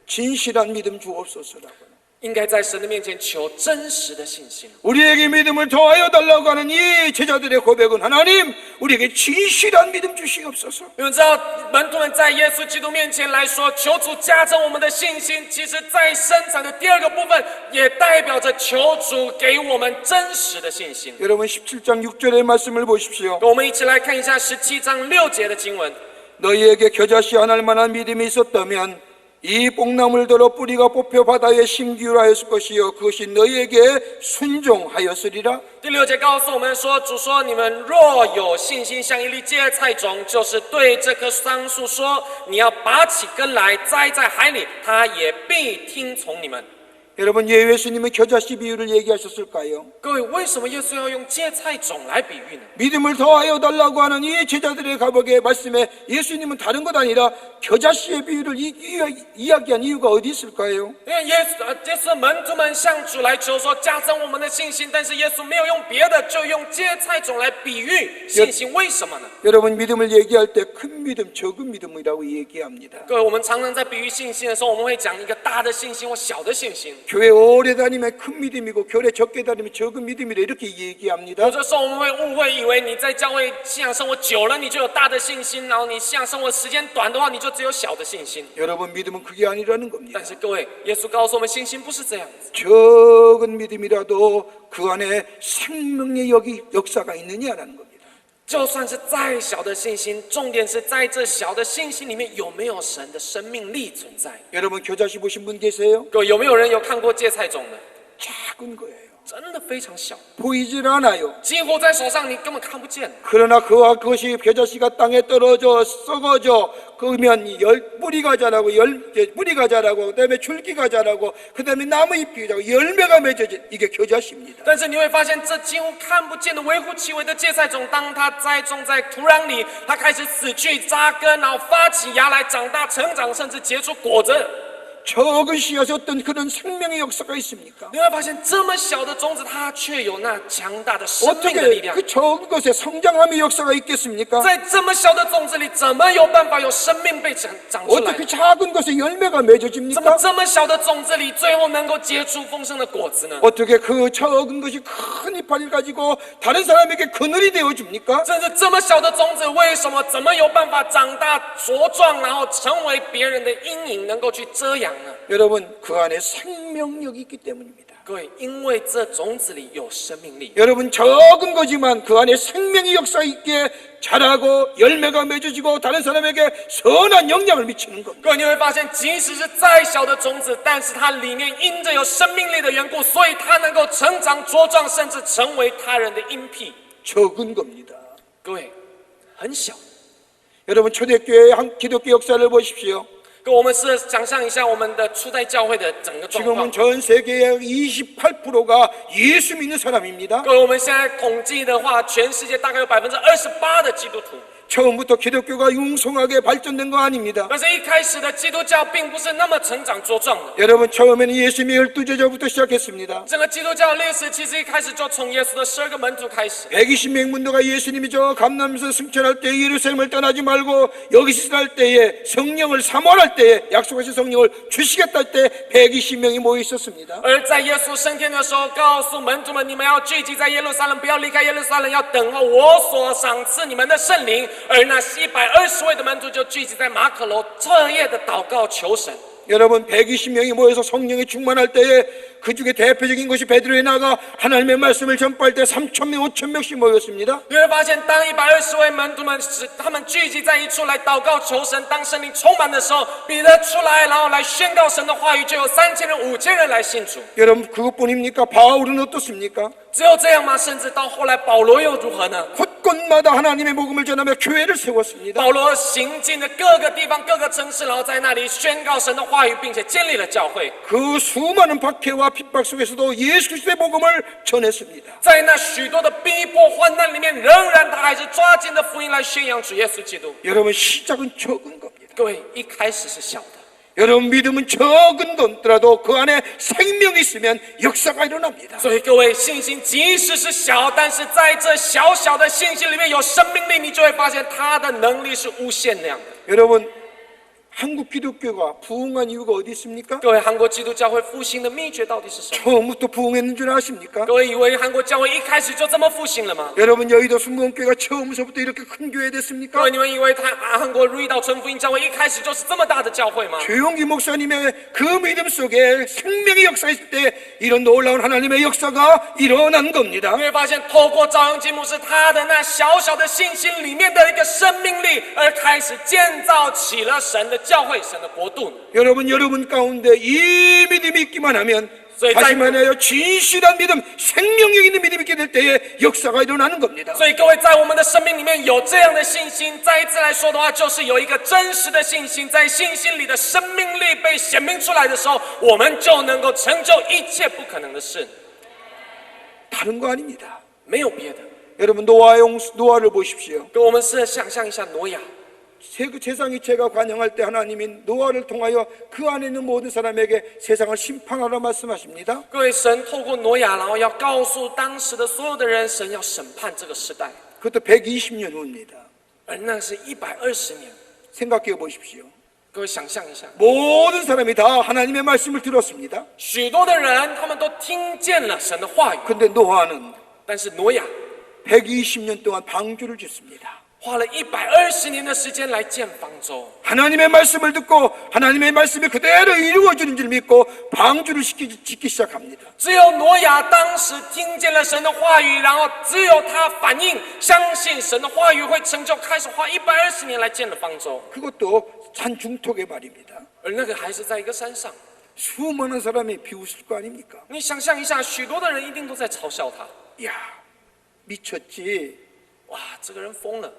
진실한 믿음 주옵소서라고. 应该在神的面前求真实的信心。 우리에게 믿음을 더하여 달라고 하는 이 제자들의 고백은 하나님 우리에게 진실한 믿음 주시옵소서. 你们知道，门徒们在耶稣基督面前来说，求主加增我们的信心。其实，在生产的第二个部分，也代表着求主给我们真实的信心。 여러분 17장 6절의 말씀을 보십시오. 我们一起来看一下17章6节的经文。 너희에게 겨자씨 하나할 만한 믿음이 있었다면 이 뽕나물더러 뿌리가 뽑혀 바다에 심기로 하였을 것이요 그것이 너희에게 순종하였으리라. 第6节告诉我们说，主说：“你们若有信心，像一粒芥菜种，就是对这棵桑树说，你要拔起根来，栽在海里，它也必听从你们。” 여러분 왜 예수님은 겨자씨 비유를 얘기하셨을까요? 各位，为什么耶稣要用芥菜种来比喻呢？ 믿음을 더하여 달라고 하는 이 제자들의 가복의 말씀에 예수님은 다른 것 아니라 겨자씨의 비유를 이야기한 이유가 어디 있을까요? 因为耶稣的门徒们向主来求说加增我们的信心，但是耶稣没有用别的，就用芥菜种来比喻信心。为什么呢？ 여러분 믿음을 얘기할 때 큰 믿음, 적은 믿음이라고 얘기합니다. 各位，我们常常在比喻信心的时候，我们会讲一个大的信心或小的信心。 교회 오래 다니면 큰 믿음이고 교회 적게 다니면 적은 믿음이라 이렇게 얘기합니다. 有的时候我们会误会，以为你在教会信仰生活久了，你就有大的信心；然后你信仰生活时间短的话，你就只有小的信心。 여러분 믿음은 그게 아니라는 겁니다. 但是各位，耶稣告诉我们，信心不是这样子。 적은 믿음이라도 그 안에 생명의 역사가 있느냐라는 겁니다. 就算是再小的信心，重点是在这小的信心里面有没有神的生命力存在。 여러분 겨자씨 보신 분 계세요? 各位有没有人有看过芥菜种的？ 작은 거예요. 真的非常小， 보이질 않아요. 几乎在手上你根本看不见。 그러나 그것이 겨자씨가 땅에 떨어져 썩어져 그러면 뿌리가 자라고 뿌리가 자라고 그다음에 줄기가 자라고 그다음에 나무 잎이 자라고 열매가 맺어진 이게 겨자씨입니다. 但是你会发现，这几乎看不见的微乎其微的芥菜种，当它栽种在土壤里，它开始死去、扎根，然后发起芽来，长大、成长，甚至结出果子。 적은 씨앗에 어떤 그런 생명의 역사가 있습니까? 你会发现，这么小的种子，它却有那强大的生命的力 어떻게 量。 그 적은 것에 성장함의 역사가 있겠습니까? 在这么小的种子里，怎么有办法有生命被长出来？ 어떻게 작은 것에 열매가 怎么 맺어집니까? 这么小的种子里，最后能够结出丰盛的果子呢？ 어떻게 그 적은 것이 큰 이파리를 가지고 다른 사람에게 그늘이 되어줍니까? 甚至这么小的种子，为什么怎么有办法长大茁壮，然后成为别人的阴影，能够去遮阳呢？ 여러분 그 안에 생명력이 있기 때문입니다. 各位，因为这种子里有生命力。 여러분 적은 거지만 그 안에 생명의 역사 있게 자라고 열매가 맺어지고 다른 사람에게 선한 영향을 미치는 겁니다. 各位，你会发现，即使是再小的种子，但是它里面因着有生命力的缘故，所以它能够成长茁壮，甚至成为他人的荫庇。 적은 겁니다. 各位，很小。 여러분 초대교회의 기독교 역사를 보십시오. 各位，我们试着想象一下我们的初代教会的整个状况。 지금은 전 세계의 28%가 예수 믿는 사람입니다. 各位，我们现在统计的话，全世界大概有28%的基督徒。 처음부터 기독교가 융성하게 발전된 거 아닙니다. 但是一开始的基督教并不是那么成长茁壮的。 여러분 처음에는 예수님의 12제자부터 시작했습니다. 整个基督教历史其实一开始就从耶稣的12个门徒开始。 120명 문도가 예수님이 저 감람에서 승천할 때 예루살렘을 떠나지 말고 여기서 살 때에 성령을 사모할 때에 약속하신 성령을 주시겠다 할 때 120명이 모여 있었습니다. 而在耶稣升天的时候，告诉门徒们：你们要聚集在耶路撒冷，不要离开耶路撒冷，要等候我所赏赐你们的圣灵。而那120位的门徒就聚集在马可楼，彻夜的祷告求神。 여러분 120명이 모여서 성령에 충만할 때에 그 중에 대표적인 것이 베드로에 나가 하나님의 말씀을 전파할 때 3,000명, 5,000명씩 모였습니다. 你会发现，当120位门徒们他们聚集在一处来祷告求神，当圣灵充满的时候，彼得出来，然后来宣告神的话语，就有3000人、5000人来信主。 여러분 그것뿐입니까? 바울은 어떻습니까? 只有这样吗？甚至到后来保罗又如何呢？ 곳곳마다 하나님의 복음을 전하며 교회를 세웠습니다. 保罗行进的各个地方、各个城市，然后在那里宣告神的话语，并且建立了教会。 그 수많은 박해와 핍박 속에서도 예수 그리스도의 복음을 전했습니다. 在那许多的逼迫患难里面，仍然他还是抓紧的福音来宣扬主耶稣基督。 여러분 시작은 적은 겁니다. 各位，一开始是小的， 여러분 믿음은 적은 것더라도 그 안에 생명이 있으면 역사가 일어납니다. 所以各位，信心即使是小，但是在这小小的信心里面有生命力，你就会发现它的能力是无限量的。 여러분 한국 기독교가 부흥한 이유가 어디 있습니까? 各位，韩国基督教会复兴的秘诀到底是什么？ 처음부터 부흥했는 줄 아십니까? 各位以为韩国教会一开始就这么复兴了吗？ 여러분 여의도 순복음교회가 처음부터 이렇게 큰 교회 各 됐습니까? 位，你们以为韩国如意岛纯福音教会一开始就是这么大的教会吗？ 조용기 목사님의 그 믿음 속에 생명의 역사 있을 때 이런 놀라운 하나님의 역사가 일어난 겁니다. 你会发现，透过赵阳基牧师他的那小小的信心里面的一个生命力，而开始建造起了神的教会、神的国度。 여러분 가운데 이 믿음이 있기만 하면 所以在 다시 말하여 진실한 믿음, 생명력 있는 믿음이 있게 될 때에 역사가 일어나는 겁니다. 所以各位，在我们的生命里面有这样的信心，再一次来说的话，就是有一个真实的信心，在信心里的生命力被显明出来的时候，我们就能够成就一切不可能的事。 다른 거 아닙니다. 没有别的。 여러분 노아를 보십시오. 跟我们试着想象一下挪亚。 세상 이체가 관영할 때 하나님이 노아를 통하여 그 안에 있는 모든 사람에게 세상을 심판하라 말씀하십니다. 各位，神透过挪亚，然后要告诉当时的所有的人，神要审判这个时代。 그것도 120년 후입니다. 而那是120年。 생각해 보십시오. 各位想象一下， 모든 사람이 다 하나님의 말씀을 들었습니다. 许多的人他们都听见了神的话语， 근데 노아는 但是挪亚 120년 동안 방주를 짓습니다. 花了120年的时间来建方舟。 하나님의 말씀을 듣고 하나님의 말씀이 그대로 이루어지는 줄 믿고 방주를 짓기 시작합니다. 只有挪亚当时听见了神的话语，然后只有他反应相信神的话语会成就，开始花120年来建了方舟。 그것도 산 중턱에 말입니다. 而那个还是在一个山上， 수많은 사람이 비웃을 거 아닙니까? 你想象一下，许多的人一定都在嘲笑他。 야, 미쳤지. 哇，这个人疯了！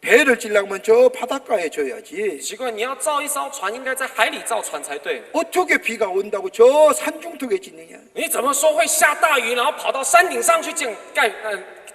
배를 찔려면 저 바닷가에 져야지. 奇怪，你要造一艘船，应该在海里造船才对。 어떻게 비가 온다고 저 산중턱에 짓느냐? 你怎么说会下大雨，然后跑到山顶上去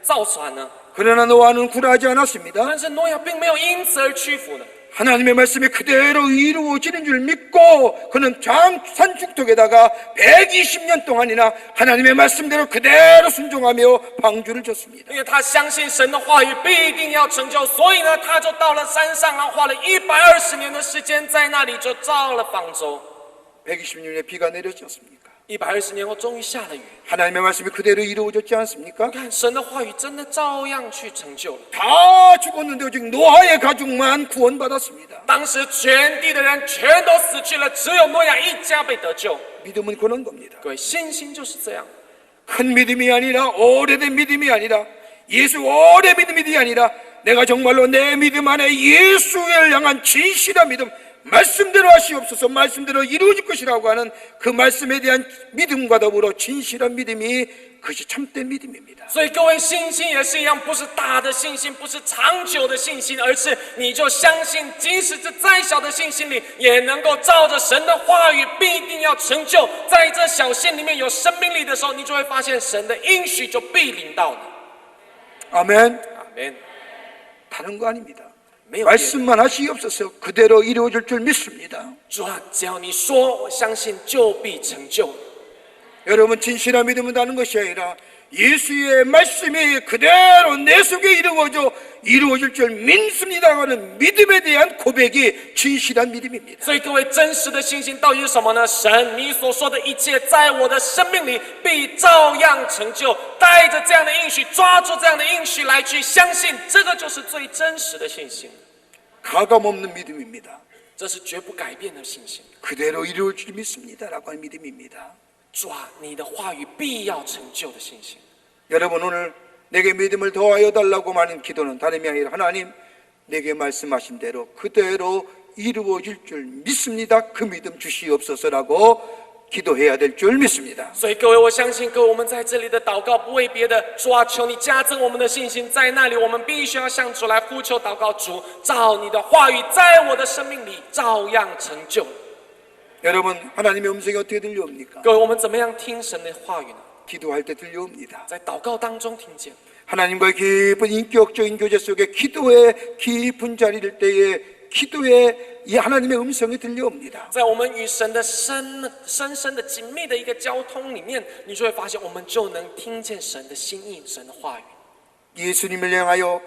造船呢？ 그러나 노아는 굴하지 않았습니다. 但是诺亚并没有因此而屈服的。 하나님의 말씀이 그대로 이루어지는 줄 믿고 그는 산중턱에다가 120년 동안이나 하나님의 말씀대로 그대로 순종하며 방주를 졌습니다. 因为他相信神的话语必定要成就，所以呢，他就到了山上，然后花了120年的时间在那里就造了方舟。 120년에 비가 내렸지 않습니까? 120年后，终于下了雨。 하나님의 말씀이 그대로 이루어졌지 않습니까? 你看，神的话语真的照样去成就了。 다 죽었는데 오직 노아의 가족만 구원받았습니다. 当时全地的人全都死去了，只有诺亚一家被得救。 믿음은 그런 겁니다. 各位，信心就是这样。 큰 믿음이 아니라 오래된 믿음이 아니라 예수 오래 믿음이 아니라 내가 정말로 내 믿음 안에 예수를 향한 진실한 믿음 말씀대로 하시옵소서 말씀대로 이루어질 것이라고 하는 그 말씀에 대한 믿음과 더불어 진실한 믿음이 그것이 참된 믿음입니다. 所以各位，信心也是一样，不是大的信心，不是长久的信心，而是你就相信，即使是再小的信心里，也能够照着神的话语必定要成就。在这小信里面有生命力的时候，你就会发现神的应许就必临到你。 아멘. 아멘。 다른 거 아닙니다. 没有别的。 말씀만 하시옵소서 그대로 이루어질 줄 믿습니다. 主啊，只要你说，我相信就必成就。 여러분 진실한 믿음은 다른 것이 아니라 예수의 말씀이 그대로 내 속에 이루어질 줄 믿습니다 하는 믿음에 대한 고백이 진실한 믿음입니다. 所以各位，真实的信心到底是什么呢？神，你所说的一切，在我的生命里必照样成就。带着这样的应许，抓住这样的应许来去相信，这个就是最真实的信心。 가감없는 믿음입니다. 这是绝不改变的信心。 그대로 이루어질 줄 믿습니다라고 하는 믿음입니다. 主啊，你的话语必要成就的信心。 여러분 오늘 내게 믿음을 더하여 달라고 하는 기도는 다름이 아니라 하나님 내게 말씀하신 대로 그대로 이루어질 줄 믿습니다. 그 믿음 주시옵소서라고 기도해야 될 줄 믿습니다. 所以各位，我相信各位，我们在这里的祷告不为别的，主啊，求你加增我们的信心。在那里，我们必须要向主来呼求祷告，主，照你的话语在我的生命里照样成就。 여러분 하나님의 음성이 어떻게 들려옵니까? 各位，我们怎么样听神的话语呢？ 기도할 때 들려옵니다. 在祷告当中听见。 하나님과의 깊은 인격적인 교제 속에 기도의 깊은 자리일 때에 기도의 이 하나님의 음성이 들려옵니다. 在我们与神的深深的紧密的一个交通里面，你就会发现，我们就能听见神的心意、神的话语。 예수님을 향하여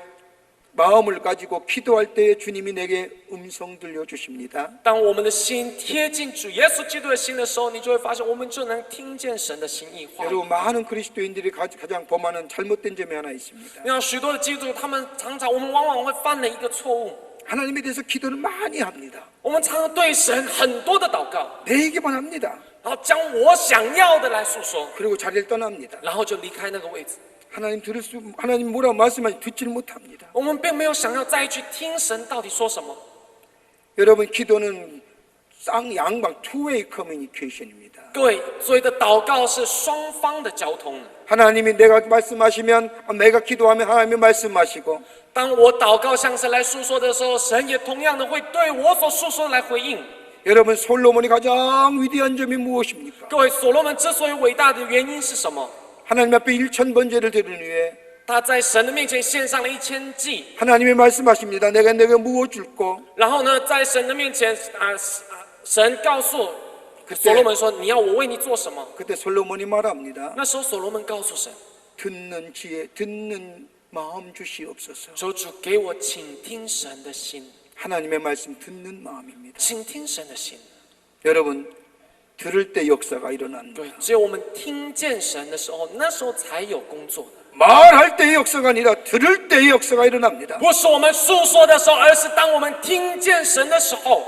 마음을 가지고 기도할 때에 주님이 내게 음성 들려주십니다. 当我们的心贴近主耶稣基督的心的时候，你就会发现，我们就能听见神的心意话语。 여러분 많은 그리스도인들이 가장 범하는 잘못된 점이 하나 있습니다. 那许多的基督徒，他们我们往往会犯了一个错误， 하나님에 대해서 기도를 많이 합니다. 我们常常对神很多的祷告， 내 얘기만 합니다. 然后将我想要的来诉说， 그리고 자리를 떠납니다. 然后就离开那个位置。 하나님 뭐라고 말씀하지 듣지를 못합니다. 我们并没有想要再去听神到底说什么。 여러분 기도는 쌍양방 two-way communication입니다. 各位，所谓的祷告是双方的交通的。 하나님이 내가 말씀하시면 내가 기도하면 하나님이 말씀하시고 当我祷告向神来诉说的时候，神也同样的会对我所诉说的来回应。 여러분 솔로몬이 가장 위대한 점이 무엇입니까? 各位，所罗门之所以伟大的原因是什么？ 하나님 앞에 1000번제를 드린 후에 他在神的面前献上了1000祭， 하나님이 말씀하십니다. 내가 내게 무엇 줄 거? 然后呢，在神的面前神告诉所罗门说：“你要我为你做什么？” 그때 솔로몬이 말합니다. 那时候所罗门告诉神 듣는 지혜, 듣는 마음 주시옵소서. 求主给我倾听神的心， 하나님의 말씀 듣는 마음입니다. 倾听神的心。 여러분 들을 때 역사가 일어납니다. 对，只有我们听见神的时候，那时候才有工作的。 말할 때의 역사가 아니라 들을 때의 역사가 일어납니다. 不是我们诉说的时候，而是当我们听见神的时候，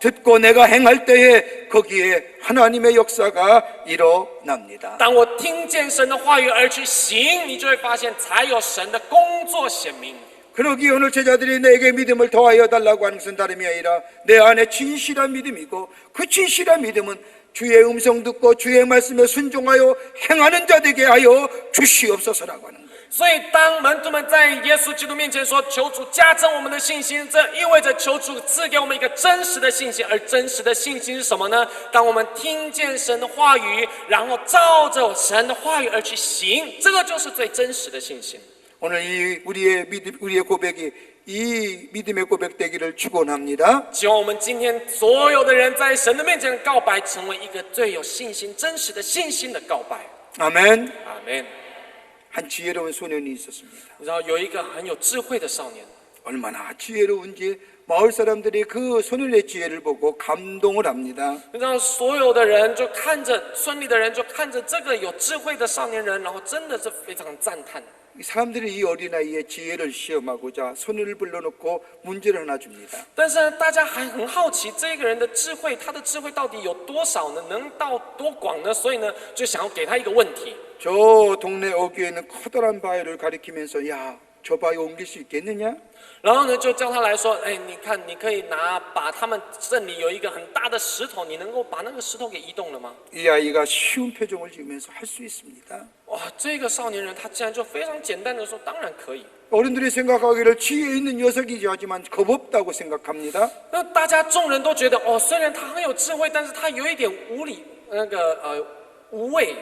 듣고 내가 행할 때에 거기에 하나님의 역사가 일어납니다. 当我听见神的话语而去行，你就会发现才有神的工作显明。 그러기에 오늘 제자들이 내게 믿음을 더하여 달라고 하는 것은 다름이 아니라 내 안에 진실한 믿음이고 그 진실한 믿음은 주의 음성 듣고 주의 말씀에 순종하여 행하는 자 되게 하여 주시옵소서라고 하는 거예요. 所以，当门徒们在耶稣基督面前说：“求主加增我们的信心。”这意味着求主赐给我们一个真实的信心。而真实的信心是什么呢？当我们听见神的话语，然后照着神的话语而去行，这个就是最真实的信心。 오늘 이 우리의 고백이 이 믿음의 고백 되기를 축원합니다. 希望我们今天所有的人在神的面前告白，成为一个最有信心、真实的信心的告白。 아멘. 阿门。 한 지혜로운 소년이 있었습니다. 然后有一个很有智慧的少年， 얼마나 지혜로운지 마을 사람들이 그 소년의 지혜를 보고 감동을 합니다. 然后所有的人就看着村里的人就看着这个有智慧的少年人，然后真的是非常赞叹。 사람들이 이 어린아이의 지혜를 시험하고자 소년을 불러놓고 문제를 하나 줍니다. 但是大家还很好奇这个人的智慧，他的智慧到底有多少呢？能到多广呢？所以呢，就想要给他一个问题。 저 동네 어귀에 있는 커다란 바위를 가리키면서 야, 저 바위 옮길 수 있겠느냐? 然后呢，就叫他来说，哎，你看，你可以把他们镇里有一个很大的石头，你能够把那个石头给移动了吗？ 이 아이가 쉬운 표정을 지으면서 할 수 있습니다. 哇，这个少年人他竟然就非常简单的说，当然可以。 어른들이 생각하기를 지혜 있는 녀석이지 하지만 겁없다고 생각합니다. 那大家众人都觉得，哦，虽然他很有智慧，但是他有一点无畏。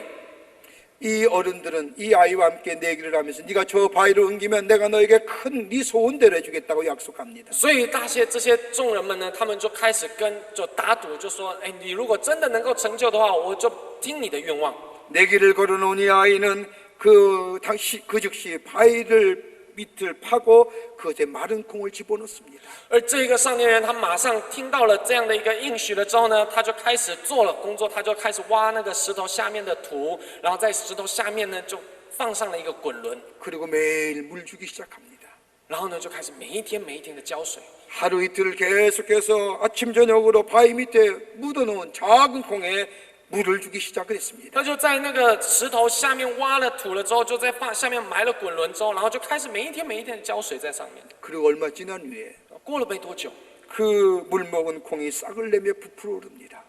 이 어른들은 이 아이와 함께 내기를 하면서 네가 저 바위를 옮기면 내가 너에게 큰 네 소원대로 해주겠다고 약속합니다. 所以这些众人们呢，他们就开始就打赌，就说，哎，你如果真的能够成就的话，我就听你的愿望。 내기를 걸어놓은 이 아이는 그 즉시 바위를 밑을 파고 그것에 마른 콩을 집어넣습니다. 而这个少年人，他马上听到了这样的一个应许了之后呢，他就开始做了工作，他就开始挖那个石头下面的土，然后在石头下面呢就放上了一个滚轮， 그리고 매일 물 주기 시작합니다. 然后呢就开始每一天的浇水。 하루 이틀 계속해서 아침 저녁으로 바위 밑에 묻어놓은 작은 콩에 물을 주기 시작을 했습니다. 他就在那个石头下面挖了土了之后，就在下面埋了滚轮之后，然后就开始每一天的浇水在上面。 그리고 얼마 지난 후에 过了没多久， 그 물 먹은 콩이 싹을 내며 부풀어 오릅니다.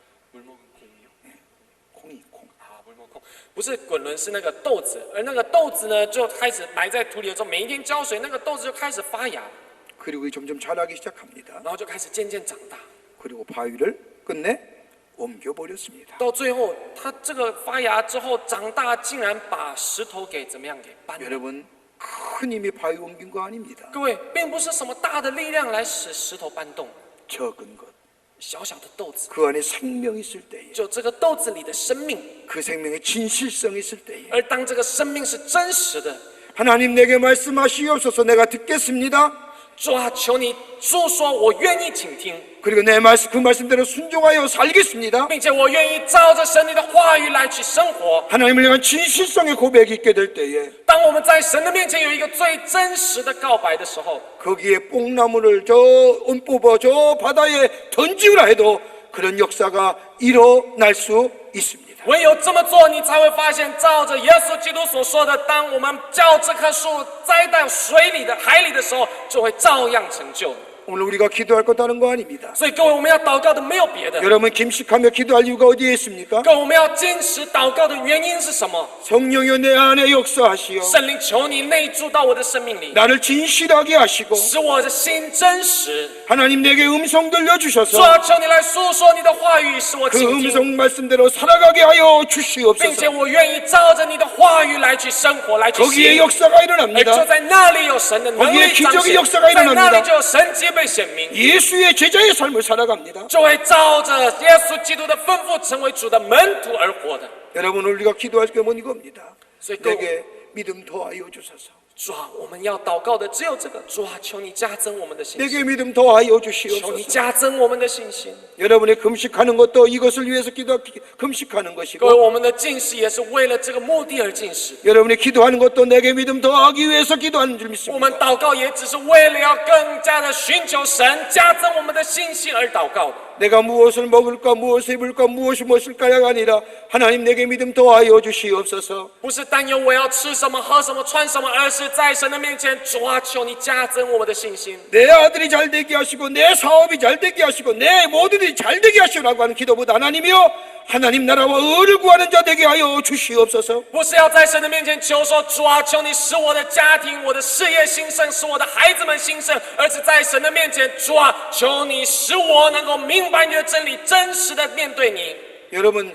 콩이 콩. 不是滚轮，是那个豆子，而那个豆子呢就开始埋在土里了之后，每一天浇水，那个豆子就开始发芽， 그리고 점점 자라기 시작합니다. 然后就开始渐渐长大。 그리고 바위를 끝내 옮겨버렸습니다. 到最后，它这个发芽之后长大，竟然把石头给怎么样给搬了。 여러분 큰 힘이 바위 옮긴 거 아닙니다. 各位，并不是什么大的力量来使石头搬动， 적은 것. 小小的豆子， 그 안에 생명이 있을 때에 就这个豆子里的生命。 그 생명의 진실성이 있을 때에 而当这个生命是真实的， 하나님 내게 말씀하시옵소서 내가 듣겠습니다. 主啊，求你诉说，我愿意倾听， 그리고 그 말씀대로 순종하여 살겠습니다. 并且我愿意照着神你的话语来去生活。 하나님을 향한 진실성의 고백이 있게 될 때에 当我们在神的面前有一个最真实的告白的时候， 거기에 뽕나무를 뽑아 저 바다에 던지우라 해도 그런 역사가 일어날 수 있습니다. 唯有这么做，你才会发现，照着耶稣基督所说的，当我们叫这棵树栽到水里的海里的时候，就会照样成就。 오늘 우리가 기도할 것 다른 거 아닙니다. 所以各位，我们要祷告的没有别的。 여러분 김식하며 기도할 이유가 어디에 있습니까? 各位，我们要坚持祷告的原因是什么？ 성령여 내 안에 역사하시어 圣灵，求你内住到我的生命里， 나를 진실하게 하시고 使我的心真实。 하나님 내게 음성 主 들려주셔서 啊，求你来诉说你的话语，使我 그 倾听， 음성 말씀대로 살아가게 하여 并且 주시옵소서. 我愿意照着你的话语来去生活，来去 거기에 行。 역사가 而就 일어납니다. 在那里有神的能 거기에 力彰 기적의 显， 역사가 在那 일어납니다. 里就有神迹被显明。 예수의 제자의 삶을 살아갑니다. 就会照着耶稣基督的吩咐，成为主的门徒而活的。 여러분 우리가 기도할 게 뭔 이겁니다. 그래서 또- 내게 믿음 더하여 주소서. 主啊，我们要祷告的只有这个。主啊，求你加增我们的信 내게 心， 믿음 더하여 求你 주시옵소서. 加增我们的信心。 여러분의 금식하는 것도 이것을 위해서 금식하는 各位， 것이고 我们的进食也是为了这个目的而进食。 여러분이 기도하는 것도 내게 믿음 더하기 위해서 기도하는 줄 我 믿습니다. 们祷告也只是为了要更加的寻求神，加增我们的信心而祷告的。 내가 무엇을 먹을까 무엇을 입을까 무엇이 무엇일까가 아니라 하나님 내게 믿음 더하여 주시옵소서. 不是担忧我要吃什么、喝什么、穿什么，而是在神的面前，主啊，求你加增我们的信心。 내 아들이 잘 되게 하시고 내 사업이 잘 되게 하시고 내 모두들이 잘 되게 하시라고 하는 기도보다 하나님이여 하나님 나라와 의를 구하는 자 되게 하여 주시옵소서. 不是要在神的面前求说，主啊，求你使我的家庭、我的事业兴盛，使我的孩子们兴盛，而是在神的面前，主啊，求你使我能够明白你的真理，真实的面对你。 여러분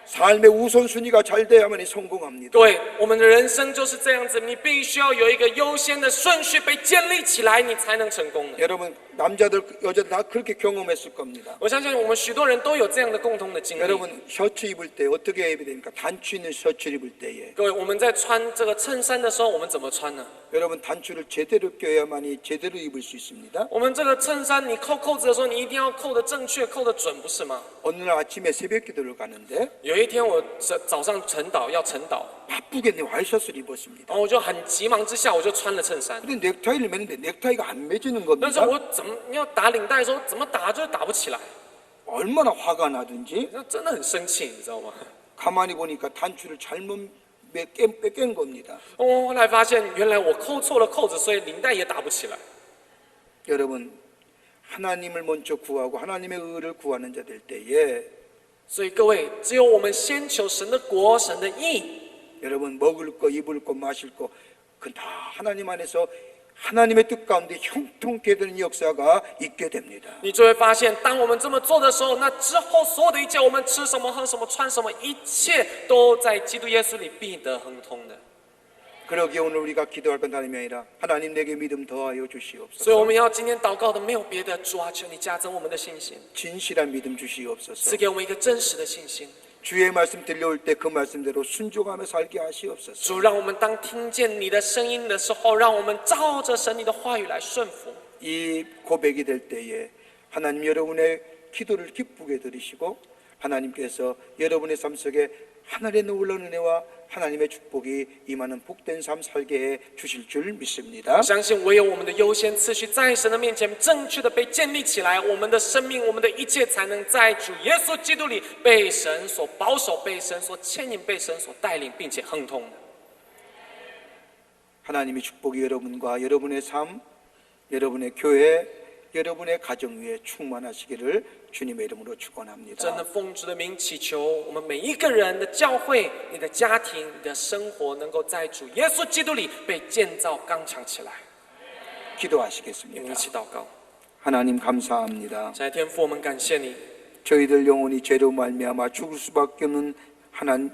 삶의 우선순위가 잘 돼야만이 성공합니다. 对，我们的人生就是这样子，你必须要有一个优先的顺序被建立起来，你才能成功的。 여러분 남자들 여자들 다 그렇게 경험했을 겁니다. 我相信我们许多人都有这样的共同的经历。 여러분 셔츠 입을 때 어떻게 입어야 됩니까? 단추 있는 셔츠를 입을 때에 各位，我们在穿这个衬衫的时候，我们怎么穿呢？ 여러분 단추를 제대로 껴야만이 제대로 입을 수 있습니다. 我们这个衬衫，你扣扣子的时候，你一定要扣得正确，扣得准，不是吗？ 어느 날 아침에 새벽기도를 가는데 有一天我早上晨祷要晨祷， 바쁘게 내 와이셔츠를 입었습니다. 然后我就很急忙之下，我就穿了衬衫。 근데 넥타이를 매는데 넥타이가 안 매지는 但是 겁니다. 我怎么要打领带的时候，怎么打就是打不起来， 얼마나 화가 나든지 那真的很生气，你知道吗？ 가만히 보니까 단추를 잘못 뺏긴 겁니다. 后来发现原来我扣错了扣子，所以领带也打不起来。 여러분 하나님을 먼저 구하고 하나님의 의를 구하는 자 될 때에 所以各位，只有我们先求神的国、神的义， 여러분 먹을 거 입을 거 마실 거 그 다 하나님 안에서 하나님의 뜻 가운데 형통케 되는 역사가 있게 됩니다. 你就会发现，当我们这么做的时候，那之后所有的一切，我们吃什么、喝什么、穿什么，一切都在基督耶稣里必得亨通的。 그러기에 오늘 우리가 기도할 건 다름이 아니라 하나님 내게 믿음 더하여 所以 주시옵소서. 我们要今天祷告的没有别的，主啊，求你加增我们的信心， 진실한 믿음 주시옵소서. 赐给我们一个真实的信心。 주의 말씀 들려올 때 그 말씀대로 순종하며 살게 하시옵소서. 主，让我们当听见你的声音的时候，让我们照着神你的话语来顺服。 이 고백이 될 때에 하나님 여러분의 기도를 기쁘게 들으시고 하나님께서 여러분의 삶 속에 하늘의 놀라운 은혜와 하나님의 축복이 임하는 복된 삶 살게 해 주실 줄 믿습니다. 相信唯有我们的优先次序在神的面前正确的被建立起来，我们的生命、我们的一切才能在主耶稣基督里被神所保守、被神所牵引、被神所带领，并且亨通的。 하나님의 축복이 여러분과 여러분의 삶, 여러분의 교회, 여러분의 가정 위에 충만하시기를 주님의 이름으로 真的 축원합니다. 奉主的名祈求，我们每一个人的教会、你的家庭、你的生活，能够在主耶稣基督里被建造刚强起来。我们一 기도하시겠습니다. 起祷告， 하나님 감사합니다. 亲爱的天父，我们感谢你。 저희들 영혼이 죄로 말미암아 죽을 수밖에 없는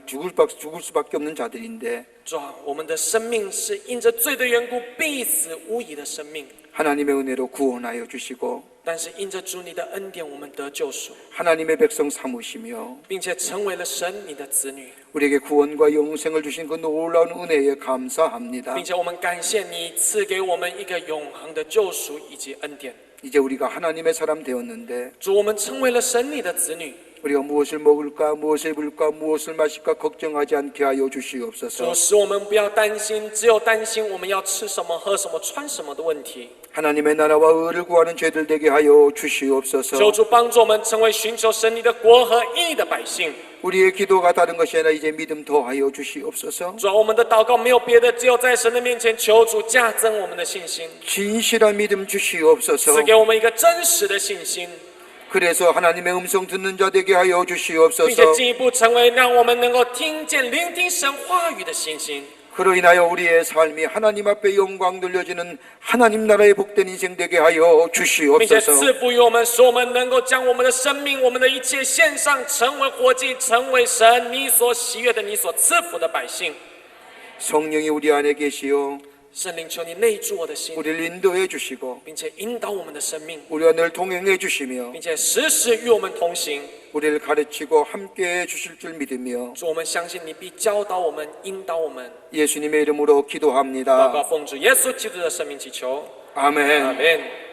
죽을 수밖에 없는 자들인데 主啊，我们的生命是因着罪的缘故必死无疑的生命， 하나님의 은혜로 구원하여 주시고 但是因着主你的恩典，我们得救赎， 하나님의 백성 삼으시며 并且成为了神你的子女， 우리에게 구원과 영생을 주신 그 놀라운 은혜에 감사합니다. 并且我们感谢你赐给我们一个永恒的救赎以及恩典。 이제 우리가 하나님의 사람 되었는데 主，我们成为了神你的子女， 우리가 무엇을 먹을까 무엇을 입을까 무엇을 마실까 걱정하지 않게 하여 主 주시옵소서. 使我们不要担心，只有担心我们要吃什么、喝什么、穿什么的问题。 하나님의 나라와 의를 구하는 죄들 되게 하여 주시옵소서. 求主帮助我们成为寻求神你的国和义的百姓。 우리의 기도가 다른 것이 아니라 이제 믿음 더하여 주시옵소서. 主啊，我们的祷告没有别的，只有在神的面前求主加增我们的信心， 진실한 믿음 주시옵소서. 赐给我们一个真实的信心， 그래서 하나님의 음성 듣는 자 되게 하여 并且 주시옵소서. 进一步成为让我们能够听见、聆听神话语的信心。 그로 인하여 우리의 삶이 하나님 앞에 영광 돌려지는 하나님 나라의 복된 인생 되게 하여 并且 주시옵소서. 赐福于我们，使我们能够将我们的生命、我们的一切献上，成为活祭，成为神你所喜悦的、你所赐福的百姓。 성령이 우리 안에 계시오 圣灵，求你内住我的心， 우리를 인도해 주시고 并且引导我们的生命， 우리와 늘 동행해 주시며 并且时时与我们同行。 우리를 가르치고 함께해 주실 줄 믿으며 主，我们相信你必教导我们、引导我们。 예수님의 이름으로 祷告 기도합니다. 奉主耶稣基督的圣名祈求， 아멘. 阿门。